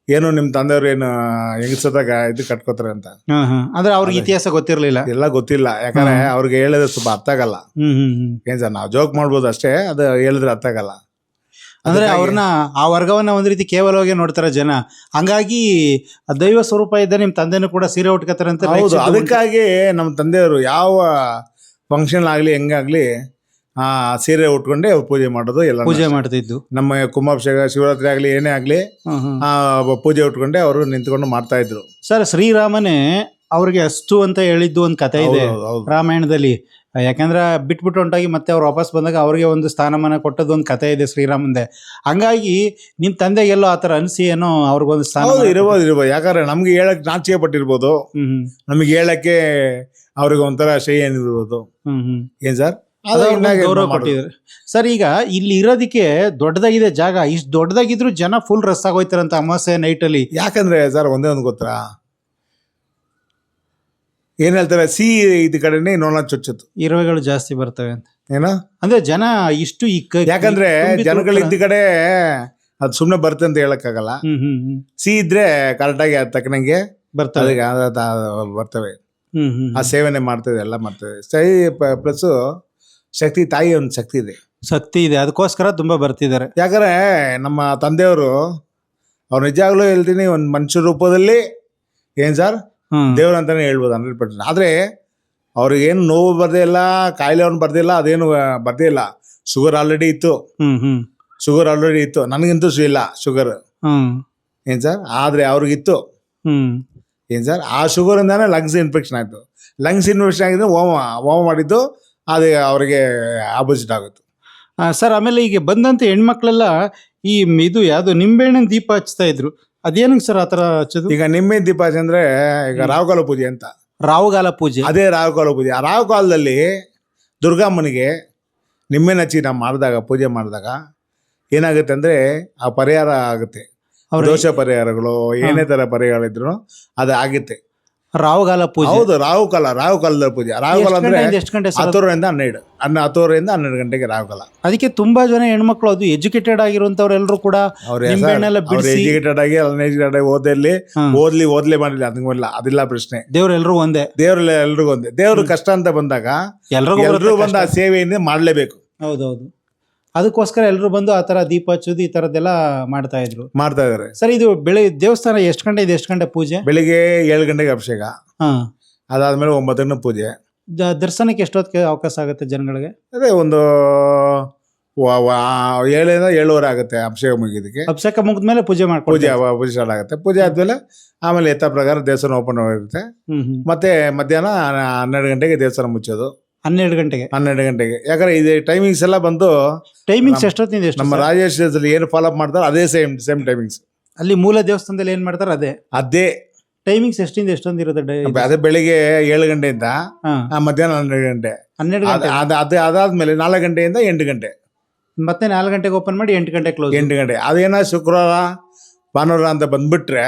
S4: ಏನು ನಿಮ್ ತಂದೆಯವ್ರು ಏನು ಹೆಂಗಸದಾಗ ಇದು ಕಟ್ಕೋತಾರೆ ಅಂತ.
S2: ಅಂದ್ರೆ ಅವ್ರಿಗೆ ಇತಿಹಾಸ ಗೊತ್ತಿರ್ಲಿಲ್ಲ,
S4: ಎಲ್ಲ ಗೊತ್ತಿಲ್ಲ. ಯಾಕಂದ್ರೆ ಅವ್ರಿಗೆ ಹೇಳಿದ್ರೆ ಸ್ವಲ್ಪ ಅರ್ಥ ಆಗಲ್ಲ. ಏನ್ ಸರ್, ನಾವು ಜೋಕ್ ಮಾಡ್ಬೋದು ಅಷ್ಟೇ, ಅದು ಹೇಳಿದ್ರೆ ಅರ್ಥ ಆಗಲ್ಲ.
S2: ಅಂದ್ರೆ ಅವ್ರನ್ನ ಆ ವರ್ಗವನ್ನ ಒಂದ್ ರೀತಿ ಕೇವಲವಾಗಿ ನೋಡ್ತಾರೆ ಜನ. ಹಂಗಾಗಿ ದೈವ ಸ್ವರೂಪ ಇದ್ದ ನಿಮ್ ತಂದೆನೂ ಕೂಡ ಸೀರೆ ಉಟ್ಕೋತಾರೆ ಅಂತ.
S4: ಹೌದು, ಅದಕ್ಕಾಗಿ ನಮ್ಮ ತಂದೆಯವರು ಯಾವ ಫಂಕ್ಷನ್ ಆಗ್ಲಿ ಹೆಂಗಾಗ್ಲಿ ಸೀರೆ ಉಟ್ಕೊಂಡೆ ಪೂಜೆ ಮಾಡೋದು, ಎಲ್ಲ
S2: ಪೂಜೆ ಮಾಡ್ತಿದ್ದು.
S4: ನಮ್ಮ ಕುಂಭಾಭಿಷೇಕ, ಶಿವರಾತ್ರಿ ಆಗ್ಲಿ ಏನೇ ಆಗ್ಲಿ ಪೂಜೆ ಉಟ್ಕೊಂಡೆ ಅವರು ನಿಂತ್ಕೊಂಡು ಮಾಡ್ತಾ ಇದ್ರು.
S2: ಸರ್, ಶ್ರೀರಾಮನೇ ಅವ್ರಿಗೆ ಅಷ್ಟು ಅಂತ ಹೇಳಿದ್ದು ಒಂದು ಕಥೆ ಇದೆ ರಾಮಾಯಣದಲ್ಲಿ. ಯಾಕಂದ್ರೆ ಬಿಟ್ಬಿಟ್ಟು ಹೊಂಟಾಗಿ ಮತ್ತೆ ಅವ್ರು ವಾಪಸ್ ಬಂದಾಗ ಅವ್ರಿಗೆ ಒಂದು ಸ್ಥಾನಮಾನ ಕೊಟ್ಟದ್ದು ಒಂದು ಕಥೆ ಇದೆ ಶ್ರೀರಾಮಂದೆ. ಹಂಗಾಗಿ ನಿಮ್ ತಂದೆಗೆಲ್ಲೋ ಆತರ ಅನ್ಸಿ ಏನೋ ಅವ್ರಿಗೊಂದು ಸ್ಥಾನ
S4: ಇರ್ಬೋದು. ಯಾಕಂದ್ರೆ ನಮ್ಗೆ ಹೇಳಕ್ ನಾಚಿಕೆ ಪಟ್ಟಿರ್ಬೋದು, ನಮಗೆ ಹೇಳಕ್ಕೆ ಅವ್ರಿಗೆ ಒಂಥರ ಶೈ ಏನಿರ್ಬೋದು. ಏನ್ ಸರ್
S2: ಗೌರವ ಕೊಟ್ಟಿದ್ದಾರೆ ಸರ್. ಈಗ ಇಲ್ಲಿ ಇರೋದಕ್ಕೆ ದೊಡ್ಡದಾಗಿದೆ ಜಾಗ, ಇಷ್ಟು ದೊಡ್ಡದಾಗಿದ್ರು ಜನ ಫುಲ್ ರಸ್ ಆಗೋಯ್ತಾರಂತ ಅಮಾವಾಸ್ಯೆ ನೈಟ್ ಅಲ್ಲಿ.
S4: ಯಾಕಂದ್ರೆ ಸರ್ ಒಂದೇ ಒಂದು ಗೊತ್ತಾ, ಏನ್ ಹೇಳ್ತಾರೆ, ಇದು ಕಡೆನೆ ನೋಡ ಚೊಚ್ಚತ್ತು
S2: ಇರುವೆಗಳು ಜಾಸ್ತಿ ಬರ್ತವೆ ಅಂತ.
S4: ಏನೋ
S2: ಅಂದ್ರೆ ಜನ ಇಷ್ಟು
S4: ಯಾಕಂದ್ರೆ ಜನಗಳು ಇದ್ದ ಕಡೆ ಅದು ಸುಮ್ನೆ ಬರುತ್ತೆ ಅಂತ ಹೇಳಕ್ಕಾಗಲ್ಲ. ಇದ್ರೆ ಕರೆಕ್ಟಾಗಿ ಅದ್ ತಕ್ಕನಂಗೆ
S2: ಬರ್ತವೆ.
S4: ಬರ್ತವೆ. ಆ ಸೇವನೆ ಮಾಡ್ತದೆ, ಎಲ್ಲ ಮಾಡ್ತದೆ. ಪ್ಲಸ್ ಶಕ್ತಿ, ತಾಯಿ ಒಂದು ಶಕ್ತಿ ಇದೆ,
S2: ಅದಕ್ಕೋಸ್ಕರ ತುಂಬಾ ಬರ್ತಿದ್ದಾರೆ.
S4: ಯಾಕಂದ್ರೆ ನಮ್ಮ ತಂದೆಯವರು ಅವ್ರು ನಿಜಾಗ್ಲೂ ಹೇಳ್ತೀನಿ, ಒಂದು ಮನುಷ್ಯ ರೂಪದಲ್ಲಿ ಏನ್ ಸರ್ ದೇವ್ರ ಅಂತಾನೆ ಹೇಳ್ಬೋದು 100%. ಆದ್ರೆ ಅವ್ರಿಗೇನು ನೋವು ಬರ್ದೇ ಇಲ್ಲ, ಕಾಯಿಲೆ ಅವ್ನು ಬರ್ದಿಲ್ಲ, ಅದೇನು ಬರ್ದೇ ಇಲ್ಲ. ಶುಗರ್ ಆಲ್ರೆಡಿ ಇತ್ತು, ನನಗಂತೂ ಇಲ್ಲ ಶುಗರ್ ಏನ್ ಸರ್. ಆದ್ರೆ ಅವ್ರಿಗಿತ್ತು ಏನ್ ಸರ್, ಆ ಶುಗರ್ ಇಂದಾನೆ ಲಂಗ್ಸ್ ಇನ್ಫೆಕ್ಷನ್ ಆಯ್ತು. ಲಂಗ್ಸ್ ಇನ್ಫೆಕ್ಷನ್ ಆಗಿದ್ರೆ ಹೋಮ ಮಾಡಿದ್ದು ಅದು ಅವ್ರಿಗೆ ಆಪೋಸಿಟ್ ಆಗುತ್ತೆ
S2: ಸರ್. ಆಮೇಲೆ ಈಗ ಬಂದಂತ ಹೆಣ್ಮಕ್ಳೆಲ್ಲ ಈ ಇದು ಯಾವ್ದು ನಿಂಬೆಹಣ್ಣಿನ ದೀಪ ಹಚ್ತಾ ಇದ್ರು, ಅದೇನಂಗ್ ಸರ್ ಆತರ ಹಚ್ಚೋದು?
S4: ಈಗ ನಿಂಬೆ ದೀಪ ಅಂದ್ರೆ ಈಗ ರಾಹುಕಾಲ ಪೂಜೆ ಅಂತ.
S2: ರಾಹುಗಾಲ ಪೂಜೆ,
S4: ಅದೇ ರಾಹುಕಾಲ ಪೂಜೆ. ಆ ರಾಹುಕಾಲದಲ್ಲಿ ದುರ್ಗಮ್ಮನಿಗೆ ನಿಂಬೆನ ಹಚ್ಚಿ ನಾವು ಮಾಡಿದಾಗ, ಪೂಜೆ ಮಾಡಿದಾಗ ಏನಾಗುತ್ತೆ ಅಂದ್ರೆ ಆ ಪರಿಹಾರ ಆಗುತ್ತೆ. ದೋಷ ಪರಿಹಾರಗಳು ಏನೇ ತರ ಪರಿಹಾರ ಇದ್ರು ಅದು ಆಗುತ್ತೆ.
S2: ರಾಹುಗಾಲ ಪೂಜೆ.
S4: ಹೌದು, ರಾಹುಕಾಲದ ಪೂಜೆ. ರಾಹುಕಾಲ ಅಂದ್ರೆ
S2: ಎಷ್ಟು ಗಂಟೆ?
S4: 10 ರಿಂದ 12 ಗಂಟೆಗೆ ರಾಹುಕಾಲ.
S2: ಅದಕ್ಕೆ ತುಂಬಾ ಜನ ಹೆಣ್ಮಕ್ಳು, ಅದು ಎಜುಕೇಟೆಡ್ ಆಗಿರುವಂತವ್ರು ಎಲ್ಲರೂ ಕೂಡ
S4: ಎಜುಕೇಟೆಡ್ ಆಗಿ ಓದ್ಲಿ ಮಾಡಿಲ್ಲ ಅದಿಲ್ಲ ಪ್ರಶ್ನೆ.
S2: ದೇವ್ರೆಲ್ರೂ ಒಂದೇ,
S4: ಎಲ್ರಿಗೂ ಒಂದೇ. ದೇವ್ರ ಕಷ್ಟ ಅಂತ ಬಂದಾಗ ಎಲ್ರಿಗೂ ಬಂದು ಆ ಸೇವೆಯಿಂದ ಮಾಡ್ಲೇಬೇಕು.
S2: ಹೌದೌದು, ಅದಕ್ಕೋಸ್ಕರ ಎಲ್ಲರೂ ಬಂದು ಆ ತರ ದೀಪ ಹಚ್ಚೋದು ಈ ತರದ್ದೆಲ್ಲ ಮಾಡ್ತಾ ಇದ್ದಾರೆ ಸರ್. ಇದು ದೇವಸ್ಥಾನ ಎಷ್ಟು ಗಂಟೆ ಪೂಜೆ?
S4: ಬೆಳಿಗ್ಗೆ 7 ಗಂಟೆಗೆ ಅಭಿಷೇಕ, ಅದಾದ್ಮೇಲೆ 9 ಗಂಟೆ ಪೂಜೆ.
S2: ದರ್ಶನಕ್ಕೆ ಎಷ್ಟೊತ್ತಿಗೆ ಅವಕಾಶ ಆಗುತ್ತೆ ಜನಗಳಿಗೆ?
S4: ಅದೇ ಒಂದು 7 ರಿಂದ 7:15 ಆಗುತ್ತೆ ಅಭಿಷೇಕ ಮುಗಿಯೋದಕ್ಕೆ.
S2: ಅಭಿಷೇಕ ಮುಗಿದ್ಮೇಲೆ ಪೂಜೆ
S4: ಪೂಜೆ ಸ್ಟಾರ್ಟ್ ಆಗುತ್ತೆ. ಪೂಜೆ ಆದ್ಮೇಲೆ ಆಮೇಲೆ ಯಥಾ ಪ್ರಕಾರ ದೇವಸ್ಥಾನ ಓಪನ್ ಆಗಿರುತ್ತೆ. ಮತ್ತೆ ಮಧ್ಯಾಹ್ನ 12 ಗಂಟೆಗೆ ದೇವಸ್ಥಾನ ಮುಚ್ಚೋದು.
S2: 12 ಗಂಟೆಗೆ. ಯಾಕಂದ್ರೆ
S4: ಇದು ಟೈಮಿಂಗ್ಸ್ ಎಲ್ಲ ಬಂದು
S2: ಟೈಮಿಂಗ್ಸ್ ಎಷ್ಟೊತ್ತಿಂದ
S4: ನಮ್ಮ ರಾಜೇಶ್ ಏನು ಫಾಲೋ ಅಪ್ ಮಾಡ್ತಾರೆ ಅದೇ ಸೇಮ್ ಟೈಮಿಂಗ್ಸ್.
S2: ಅಲ್ಲಿ ಮೂಲ ದೇವಸ್ಥಾನದಲ್ಲಿ ಏನ್ ಮಾಡ್ತಾರೆ ಅದೇ ಟೈಮಿಂಗ್ಸ್. ಎಷ್ಟಿಂದ ಎಷ್ಟೊಂದು ಇರುತ್ತೆ?
S4: ಅದೇ ಬೆಳಿಗ್ಗೆ 7 ಗಂಟೆಯಿಂದ ಮಧ್ಯಾಹ್ನ 12 ಗಂಟೆ. ಅದಾದ್ಮೇಲೆ 4 ಗಂಟೆಯಿಂದ 8 ಗಂಟೆ.
S2: ಮತ್ತೆ 4 ಗಂಟೆಗೆ ಓಪನ್ ಮಾಡಿ 8 ಗಂಟೆ ಕ್ಲೋಸ್.
S4: 8 ಗಂಟೆ. ಅದೇನೋ ಶುಕ್ರವಾರ ಭಾನುವಾರ ಅಂತ ಬಂದ್ಬಿಟ್ರೆ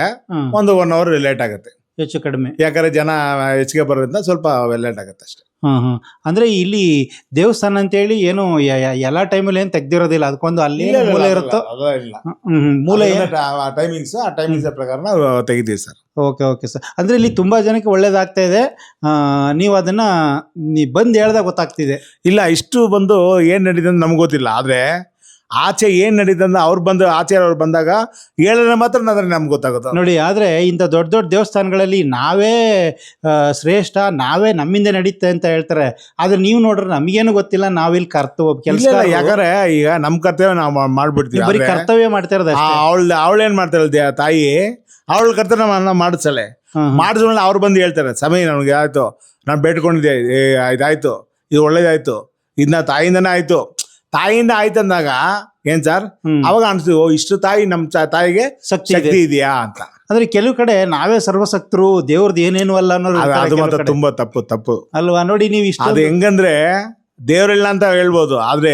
S4: ಒಂದು 1 ಅವರ್ ಲೇಟ್ ಆಗುತ್ತೆ
S2: ಹೆಚ್ಚು ಕಡಿಮೆ.
S4: ಯಾಕಂದ್ರೆ ಜನ ಹೆಚ್ಚಿಗೆ ಬರೋದ್ರಿಂದ ಸ್ವಲ್ಪ ಲೇಟ್ ಆಗುತ್ತೆ ಅಷ್ಟೇ.
S2: ಅಂದ್ರೆ ಇಲ್ಲಿ ದೇವಸ್ಥಾನ ಅಂತ ಹೇಳಿ ಏನು ಎಲ್ಲಾ ಟೈಮಲ್ಲಿ ಏನ್ ತೆಗ್ದಿರೋದಿಲ್ಲ, ಅದಕ್ಕೊಂದು ಅಲ್ಲಿ ಮೂಲ ಇರುತ್ತೋ ಮೂಲ
S4: ಟೈಮಿಂಗ್ಸ್ ಪ್ರಕಾರ ನಾವು ತೆಗಿತೀವಿ ಸರ್.
S2: Okay sir. ಅಂದ್ರೆ ಇಲ್ಲಿ ತುಂಬಾ ಜನಕ್ಕೆ ಒಳ್ಳೇದಾಗ್ತಾ ಇದೆ, ನೀವು ಅದನ್ನ ಬಂದು ಹೇಳ್ದಾಗ ಗೊತ್ತಾಗ್ತಿದೆ.
S4: ಇಲ್ಲ, ಇಷ್ಟು ಬಂದು ಏನ್ ನಡೀತದೆ ನಮ್ಗೆ ಗೊತ್ತಿಲ್ಲ, ಆದ್ರೆ ಆಚೆ ಏನ್ ನಡೀತಂದ ಅವ್ರು ಬಂದಾಗ ಹೇಳಿದ್ರೆ ಮಾತ್ರ ನಮ್ಗೆ ಗೊತ್ತಾಗುತ್ತೆ
S2: ನೋಡಿ. ಆದ್ರೆ ಇಂಥ ದೊಡ್ಡ ದೇವಸ್ಥಾನಗಳಲ್ಲಿ ನಾವೇ ಶ್ರೇಷ್ಠ, ನಾವೇ ನಮ್ಮಿಂದ ನಡೀತೆ ಅಂತ ಹೇಳ್ತಾರೆ. ಆದ್ರೆ ನೀವು ನೋಡ್ರೆ ನಮಗೇನು ಗೊತ್ತಿಲ್ಲ, ನಾವಿಲ್ಲಿ ಕರ್ತವ್ಯ ಕೆಲಸ.
S4: ಯಾಕಂದ್ರೆ ಈಗ ನಮ್ ಕರ್ತವ್ಯ ನಾವು ಮಾಡ್ಬಿಡ್ತೀವಿ,
S2: ಬರೀ ಕರ್ತವ್ಯ ಮಾಡ್ತಾ ಇರೋದು.
S4: ಅವಳೇನ್ ಮಾಡ್ತಾಳೆ ತಾಯಿ, ಅವಳ ಕರ್ತವ್ಯ ಮಾಡಿಸಳೆ. ಮಾಡಿದ್ಮೇಲೆ ಅವ್ರು ಬಂದು ಹೇಳ್ತಾರೆ, ಸಮಯ ನಮ್ಗೆ ಆಯ್ತು, ನಾನು ಬೇಡ್ಕೊಂಡಿದ್ದೆ, ಇದಾಯ್ತು, ಇದು ಒಳ್ಳೇದಾಯ್ತು, ಇದನ್ನ ತಾಯಿಂದನೇ ಆಯ್ತು. ತಾಯಿಯಿಂದ ಆಯ್ತಂದಾಗ ಏನ್ ಸರ್, ಅವಾಗ ಅನ್ಸ್ತೀವಿ ಇಷ್ಟು ತಾಯಿ ನಮ್ ತಾಯಿಗೆ ಶಕ್ತಿ ಇದೆಯಾ ಅಂತ.
S2: ಅಂದ್ರೆ ಕೆಲವು ಕಡೆ ನಾವೇ ಸರ್ವಶಕ್ತರು, ದೇವ್ರದ್ದು ಏನೇನು ಅಲ್ಲ ಅನ್ನೋದು
S4: ಅದು ಮಾತ್ರ ತುಂಬಾ ತಪ್ಪು
S2: ಅಲ್ವಾ? ನೋಡಿ, ನೀವು ಇಷ್ಟ
S4: ಅದು ಹೆಂಗಂದ್ರೆ ದೇವ್ರಿಲ್ಲ ಅಂತ ಹೇಳ್ಬೋದು, ಆದ್ರೆ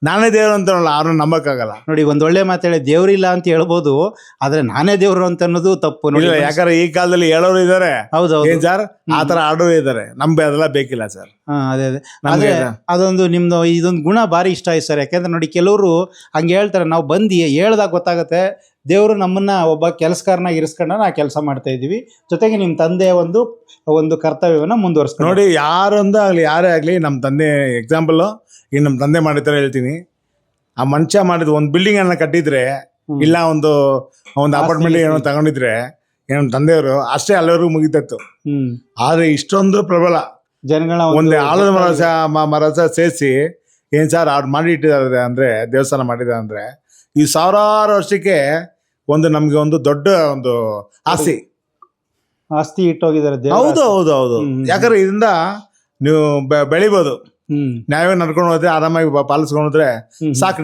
S4: ನಾನೇ ದೇವ್ರು ಅಂತ ಅವ್ರನ್ನ ನಂಬಕ್ಕಾಗಲ್ಲ.
S2: ನೋಡಿ, ಒಂದ್ ಒಳ್ಳೆ ಮಾತಾಡಿ ದೇವ್ರಿಲ್ಲ ಅಂತ ಹೇಳ್ಬೋದು, ಆದ್ರೆ ನಾನೇ ದೇವ್ರು ಅಂತ ಅನ್ನೋದು ತಪ್ಪು ನೋಡಿ.
S4: ಯಾಕಂದ್ರೆ ಈ ಕಾಲದಲ್ಲಿ ಹೇಳೋರು ಇದಾರೆ,
S2: ಹೌದೌದು
S4: ಏನ್ ಸರ್, ಆತರ ಆಡೋರು ಇದಾರೆ, ನಮ್ಗೆ ಅದೆಲ್ಲ ಬೇಕಿಲ್ಲ ಸರ್.
S2: ಅದೇ ಅದೊಂದು ನಿಮ್ದು ಇದೊಂದು ಗುಣ ಭಾರಿ ಇಷ್ಟ ಆಯ್ತು ಸರ್. ಯಾಕಂದ್ರೆ ನೋಡಿ, ಕೆಲವರು ಹಂಗೆ ಹೇಳ್ತಾರೆ, ನಾವು ಬಂದು ಹೇಳ್ದಾಗ ಗೊತ್ತಾಗತ್ತೆ ದೇವರು ನಮ್ಮನ್ನ ಒಬ್ಬ ಕೆಲಸಗಾರನಾಗಿ ಇರಿಸ್ಕೊಂಡ ನಾ ಕೆಲಸ ಮಾಡ್ತಾ ಇದೀವಿ, ಜೊತೆಗೆ ನಿಮ್ಮ ತಂದೆ ಒಂದು ಕರ್ತವ್ಯವನ್ನ ಮುಂದುವರಿಸ್ಕೊಂಡು
S4: ನೋಡಿ. ಯಾರೇ ಆಗ್ಲಿ ನಮ್ಮ ತಂದೆ ಎಕ್ಸಾಂಪಲ್, ಈಗ ನಮ್ಮ ತಂದೆ ಮಾಡಿದ್ರೆ ಹೇಳ್ತೀನಿ, ಆ ಮನುಷ್ಯ ಮಾಡಿದ ಒಂದು ಬಿಲ್ಡಿಂಗ್ ಅನ್ನ ಕಟ್ಟಿದ್ರೆ, ಇಲ್ಲ ಒಂದು ಅಪಾರ್ಟ್ಮೆಂಟ್ ಏನೋ ತಗೊಂಡಿದ್ರೆ, ನಮ್ಮ ತಂದೆಯವರು ಅಷ್ಟೇ ಅಲ್ಲಿವರೆಗೂ ಮುಗಿತತ್ತು. ಆದ್ರೆ ಇಷ್ಟೊಂದು ಪ್ರಬಲ
S2: ಜನಗಳ
S4: ಒಂದು ಆಲದ ಮರಸ ಸೇರಿಸಿ ಏನ್ ಸರ್ ಅವ್ರು ಮಾಡಿ ಇಟ್ಟಿದ್ದಾರೆ ಅಂದ್ರೆ, ದೇವಸ್ಥಾನ ಮಾಡಿದ್ದಾರೆ ಅಂದ್ರೆ, ಈ ಸಾವಿರಾರು ವರ್ಷಕ್ಕೆ ನಮ್ಗೆ ಒಂದು ದೊಡ್ಡ ಒಂದು
S2: ಆಸ್ತಿ ಇಟ್ಟೋಗಿದ್ದಾರೆ.
S4: ಹೌದು. ಯಾಕಂದ್ರೆ ಇದರಿಂದ ನೀವು ಬೆಳಿಬೋದು. ನಾವೇ ನಡ್ಕೊಂಡು ಹೋದ್ರೆ, ಆರಾಮಾಗಿ ಪಾಲಿಸ್ಕೊಂಡು ಹೋದ್ರೆ ಸಾಕು.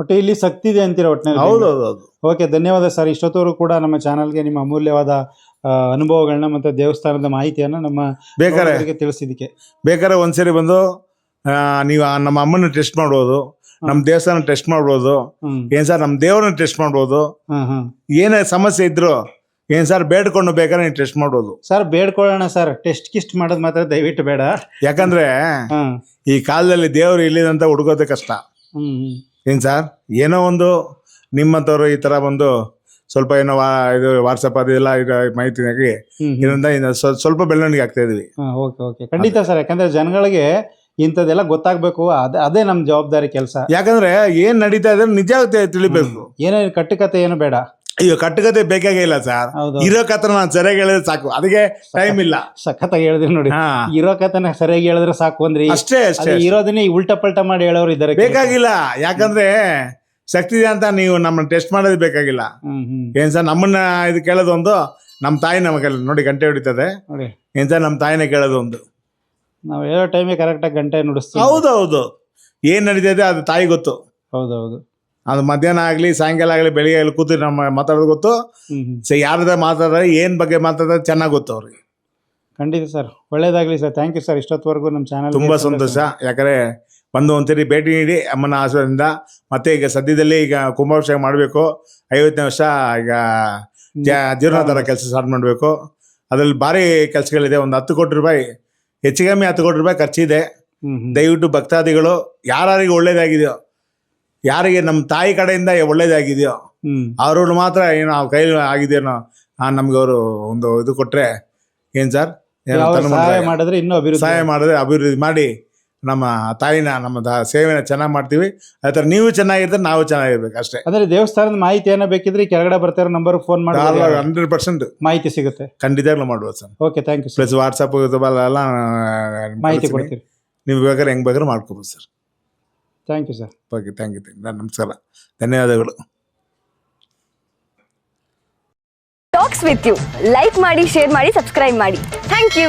S2: ಒಟ್ಟು ಇಲ್ಲಿ ಶಕ್ತಿ ಇದೆ ಅಂತೀರ ಒಟ್ಟಿನಲ್ಲಿ.
S4: ಹೌದೌದು.
S2: ಓಕೆ, ಧನ್ಯವಾದ ಸರ್. ಇಷ್ಟೊತ್ತವರು ಕೂಡ ನಮ್ಮ ಚಾನಲ್ಗೆ ನಿಮ್ಮ ಅಮೂಲ್ಯವಾದ ಅನುಭವಗಳನ್ನ ಮತ್ತು ದೇವಸ್ಥಾನದ ಮಾಹಿತಿಯನ್ನು ನಮ್ಮ ಬೇಕಾದ್ರೆ ತಿಳಿಸಿದ್ದಕ್ಕೆ.
S4: ಬೇಕಾದ್ರೆ ಒಂದ್ಸರಿ ಬಂದು ನೀವು ನಮ್ಮ ಅಮ್ಮನ ಟೆಸ್ಟ್ ಮಾಡ್ಬೋದು, ನಮ್ಮ ದೇವಸ್ಥಾನ ಟೆಸ್ಟ್ ಮಾಡ್ಬೋದು, ಏನ್ ಸರ್ ನಮ್ಮ ದೇವ್ರನ್ನ ಟೆಸ್ಟ್ ಮಾಡ್ಬೋದು, ಏನೇ ಸಮಸ್ಯೆ ಇದ್ರು ಏನ್ ಸರ್ ಬೇಡ್ಕೊಂಡು ಬೇಕಾದ್ರೆ ನೀವು ಟೆಸ್ಟ್ ಮಾಡ್ಬೋದು
S2: ಸರ್. ಬೇಡ್ಕೊಳ್ಳೋಣ ಸರ್, ಟೆಸ್ಟ್ ಕಿಸ್ಟ್ ಮಾಡೋದು ಮಾತ್ರ ದಯವಿಟ್ಟು ಬೇಡ.
S4: ಯಾಕಂದ್ರೆ ಈ ಕಾಲದಲ್ಲಿ ದೇವ್ರು ಇಲ್ಲಿದಂತ ಹುಡುಗೋದೇ ಕಷ್ಟ. ಏನ್ ಸರ್, ಏನೋ ಒಂದು ನಿಮ್ಮಂಥವ್ರು ಈ ತರ ಬಂದು ಸ್ವಲ್ಪ ಏನೋ ಇದು ವಾಟ್ಸಪ್ ಅದೆಲ್ಲ ಮಾಹಿತಿಯಾಗಿ ಇದರಿಂದ ಸ್ವಲ್ಪ ಬೆಳವಣಿಗೆ ಆಗ್ತಾ ಇದೀವಿ.
S2: ಓಕೆ ಓಕೆ, ಖಂಡಿತ ಸರ್. ಯಾಕಂದ್ರೆ ಜನಗಳಿಗೆ ಇಂಥದ್ದೆಲ್ಲ ಗೊತ್ತಾಗ್ಬೇಕು, ಅದೇ ನಮ್ ಜವಾಬ್ದಾರಿ ಕೆಲಸ.
S4: ಯಾಕಂದ್ರೆ ಏನ್ ನಡೀತಾ ಇದೆ ನಿಜ ತಿಳಿಬೇಕು.
S2: ಏನೋ ಕಟ್ಟುಕತೆ ಏನು ಬೇಡ.
S4: ಅಯ್ಯೋ ಕಟ್ಟುಕತೆ ಬೇಕಾಗೇ ಇಲ್ಲ ಸರ್. ಇರೋ ಕಥನ ನಾನು ಸರಿಯಾಗಿ ಹೇಳಿದ್ರೆ ಸಾಕು, ಅದಕ್ಕೆ ಟೈಮ್ ಇಲ್ಲ.
S2: ಸಖತ್ತಾಗಿ ಹೇಳಿದ್ರಿ ನೋಡಿ. ಇರೋ ಕಥನ ಸರಿಯಾಗಿ ಹೇಳಿದ್ರೆ ಸಾಕು ಅಂದ್ರಿ.
S4: ಅಷ್ಟೇ ಅಷ್ಟೇ.
S2: ಇರೋದನ್ನೇ ಉಲ್ಟಾ ಪಲ್ಟಾ ಮಾಡಿ ಹೇಳೋರು ಇದ್ದಾರೆ.
S4: ಬೇಕಾಗಿಲ್ಲ, ಯಾಕಂದ್ರೆ ಶಕ್ತಿ ಇದೆ ಅಂತ ನೀವು ನಮ್ಮನ್ನ ಟೆಸ್ಟ್ ಮಾಡೋದು ಬೇಕಾಗಿಲ್ಲ. ಏನ್ ಸರ್ ನಮ್ಮನ್ನ ಇದು ಕೇಳೋದು ಒಂದು, ನಮ್ಮ ತಾಯಿ ನಮಗೆ ನೋಡಿ ಗಂಟೆ ಹೊಡಿತದೆ ನೋಡಿ. ಏನ್ ಸರ್ ನಮ್ಮ ತಾಯಿನೇ ಕೇಳೋದು ಒಂದು.
S2: ನಾವು ಹೇಳೋ ಟೈಮಿಗೆ ಕರೆಕ್ಟಾಗಿ ಗಂಟೆ ನುಡಿಸ್ತೀವಿ.
S4: ಹೌದೌದು, ಏನ್ ನಡೀತದೆ ಅದು ತಾಯಿ ಗೊತ್ತು.
S2: ಹೌದೌದು.
S4: ಅದು ಮಧ್ಯಾಹ್ನ ಆಗ್ಲಿ ಸಾಯಂಕಾಲ ಆಗ್ಲಿ ಬೆಳಿಗ್ಗೆ ಅಲ್ಲಿ ಕೂತು ನಮ್ಮ ಮಾತಾಡೋದು ಗೊತ್ತು. ಯಾರದ ಮಾತಾಡ್ತಾರೆ ಏನ್ ಬಗ್ಗೆ ಮಾತಾಡೋದು ಚೆನ್ನಾಗಿ ಗೊತ್ತು ಅವ್ರಿಗೆ.
S2: ಖಂಡಿತ ಸರ್, ಒಳ್ಳೇದಾಗ್ಲಿ ಸರ್. Thank you sir. ಇಷ್ಟೊತ್ತವರೆಗೂ ನಮ್ಮ ಚಾನಲ್
S4: ತುಂಬಾ ಸಂತೋಷ. ಯಾಕಂದ್ರೆ ಬಂದು ಒಂದ್ಸರಿ ಭೇಟಿ ನೀಡಿ ಅಮ್ಮನ ಆಶೀರ್ವಾದದಿಂದ. ಮತ್ತೆ ಈಗ ಸದ್ಯದಲ್ಲಿ ಈಗ ಕುಂಭಾಭಿಷೇಕ ಮಾಡಬೇಕು, 50ನೇ ವರ್ಷ ಈಗ ಜೀರ್ಣೋದ್ಧಾರ ಕೆಲಸ ಸ್ಟಾರ್ಟ್ ಮಾಡಬೇಕು. ಅದ್ರಲ್ಲಿ ಭಾರಿ ಕೆಲಸಗಳಿದೆ. ಒಂದು 10 ಕೋಟಿ ರೂಪಾಯಿ, ಹೆಚ್ಚು ಕಮ್ಮಿ 10 ಕೋಟಿ ರೂಪಾಯಿ ಖರ್ಚಿದೆ. ದಯವಿಟ್ಟು ಭಕ್ತಾದಿಗಳು ಯಾರಿಗೆ ಒಳ್ಳೇದಾಗಿದೆಯೋ, ಯಾರಿಗೆ ನಮ್ಮ ತಾಯಿ ಕಡೆಯಿಂದ ಒಳ್ಳೇದಾಗಿದೆಯೋ ಅವ್ರು ಮಾತ್ರ ಏನೋ ಅವ್ರ ಕೈಲಿ ಆಗಿದೆಯೋ ನಮ್ಗೆ ಅವರು ಒಂದು ಇದು ಕೊಟ್ರೆ ಏನ್ ಸರ್,
S2: ಸಹಾಯ ಮಾಡಿದ್ರೆ ಇನ್ನೂ
S4: ಸಹಾಯ ಮಾಡಿದ್ರೆ ಅಭಿವೃದ್ಧಿ ಮಾಡಿ ನಮ್ಮ ತಾಯಿನ ನಮ್ಮ ಸೇವೆನ ಚೆನ್ನಾಗಿ ಮಾಡ್ತೀವಿ. ಅದೇ ಥರ ನೀವು ಚೆನ್ನಾಗಿರ್ತಾರೆ, ನಾವು ಚೆನ್ನಾಗಿರ್ಬೇಕು ಅಷ್ಟೇ.
S2: ಅಂದ್ರೆ ದೇವಸ್ಥಾನದ ಮಾಹಿತಿ ಏನೋ ಬೇಕಿದ್ರೆ ಕೆಳಗಡೆ ಬರ್ತಾರೋ ನಂಬರ್ ಫೋನ್ ಮಾಡಿ
S4: 100%
S2: ಮಾಹಿತಿ ಸಿಗುತ್ತೆ.
S4: ಖಂಡಿತವಾಗ್ಲೂ ಮಾಡ್ಬೋದು sir.
S2: Okay, thank you.
S4: Plus WhatsApp ಎಲ್ಲ
S2: ಮಾಹಿತಿ ಕೊಡ್ತೀವಿ.
S4: ನೀವು ಬೇಕಾದ್ರೆ ಹೆಂಗ್ ಬೇಕಾದ್ರೆ ಮಾಡ್ಕೋಬೋದು sir.
S2: Thank you sir.
S4: Okay, thank you. ನಮಸ್ಕಾರ, ಧನ್ಯವಾದಗಳು.
S5: ಟಾಕ್ಸ್ ವಿತ್ ಯು ಲೈಕ್ ಮಾಡಿ, ಶೇರ್ ಮಾಡಿ, ಸಬ್ಸ್ಕ್ರೈಬ್ ಮಾಡಿ. Thank you.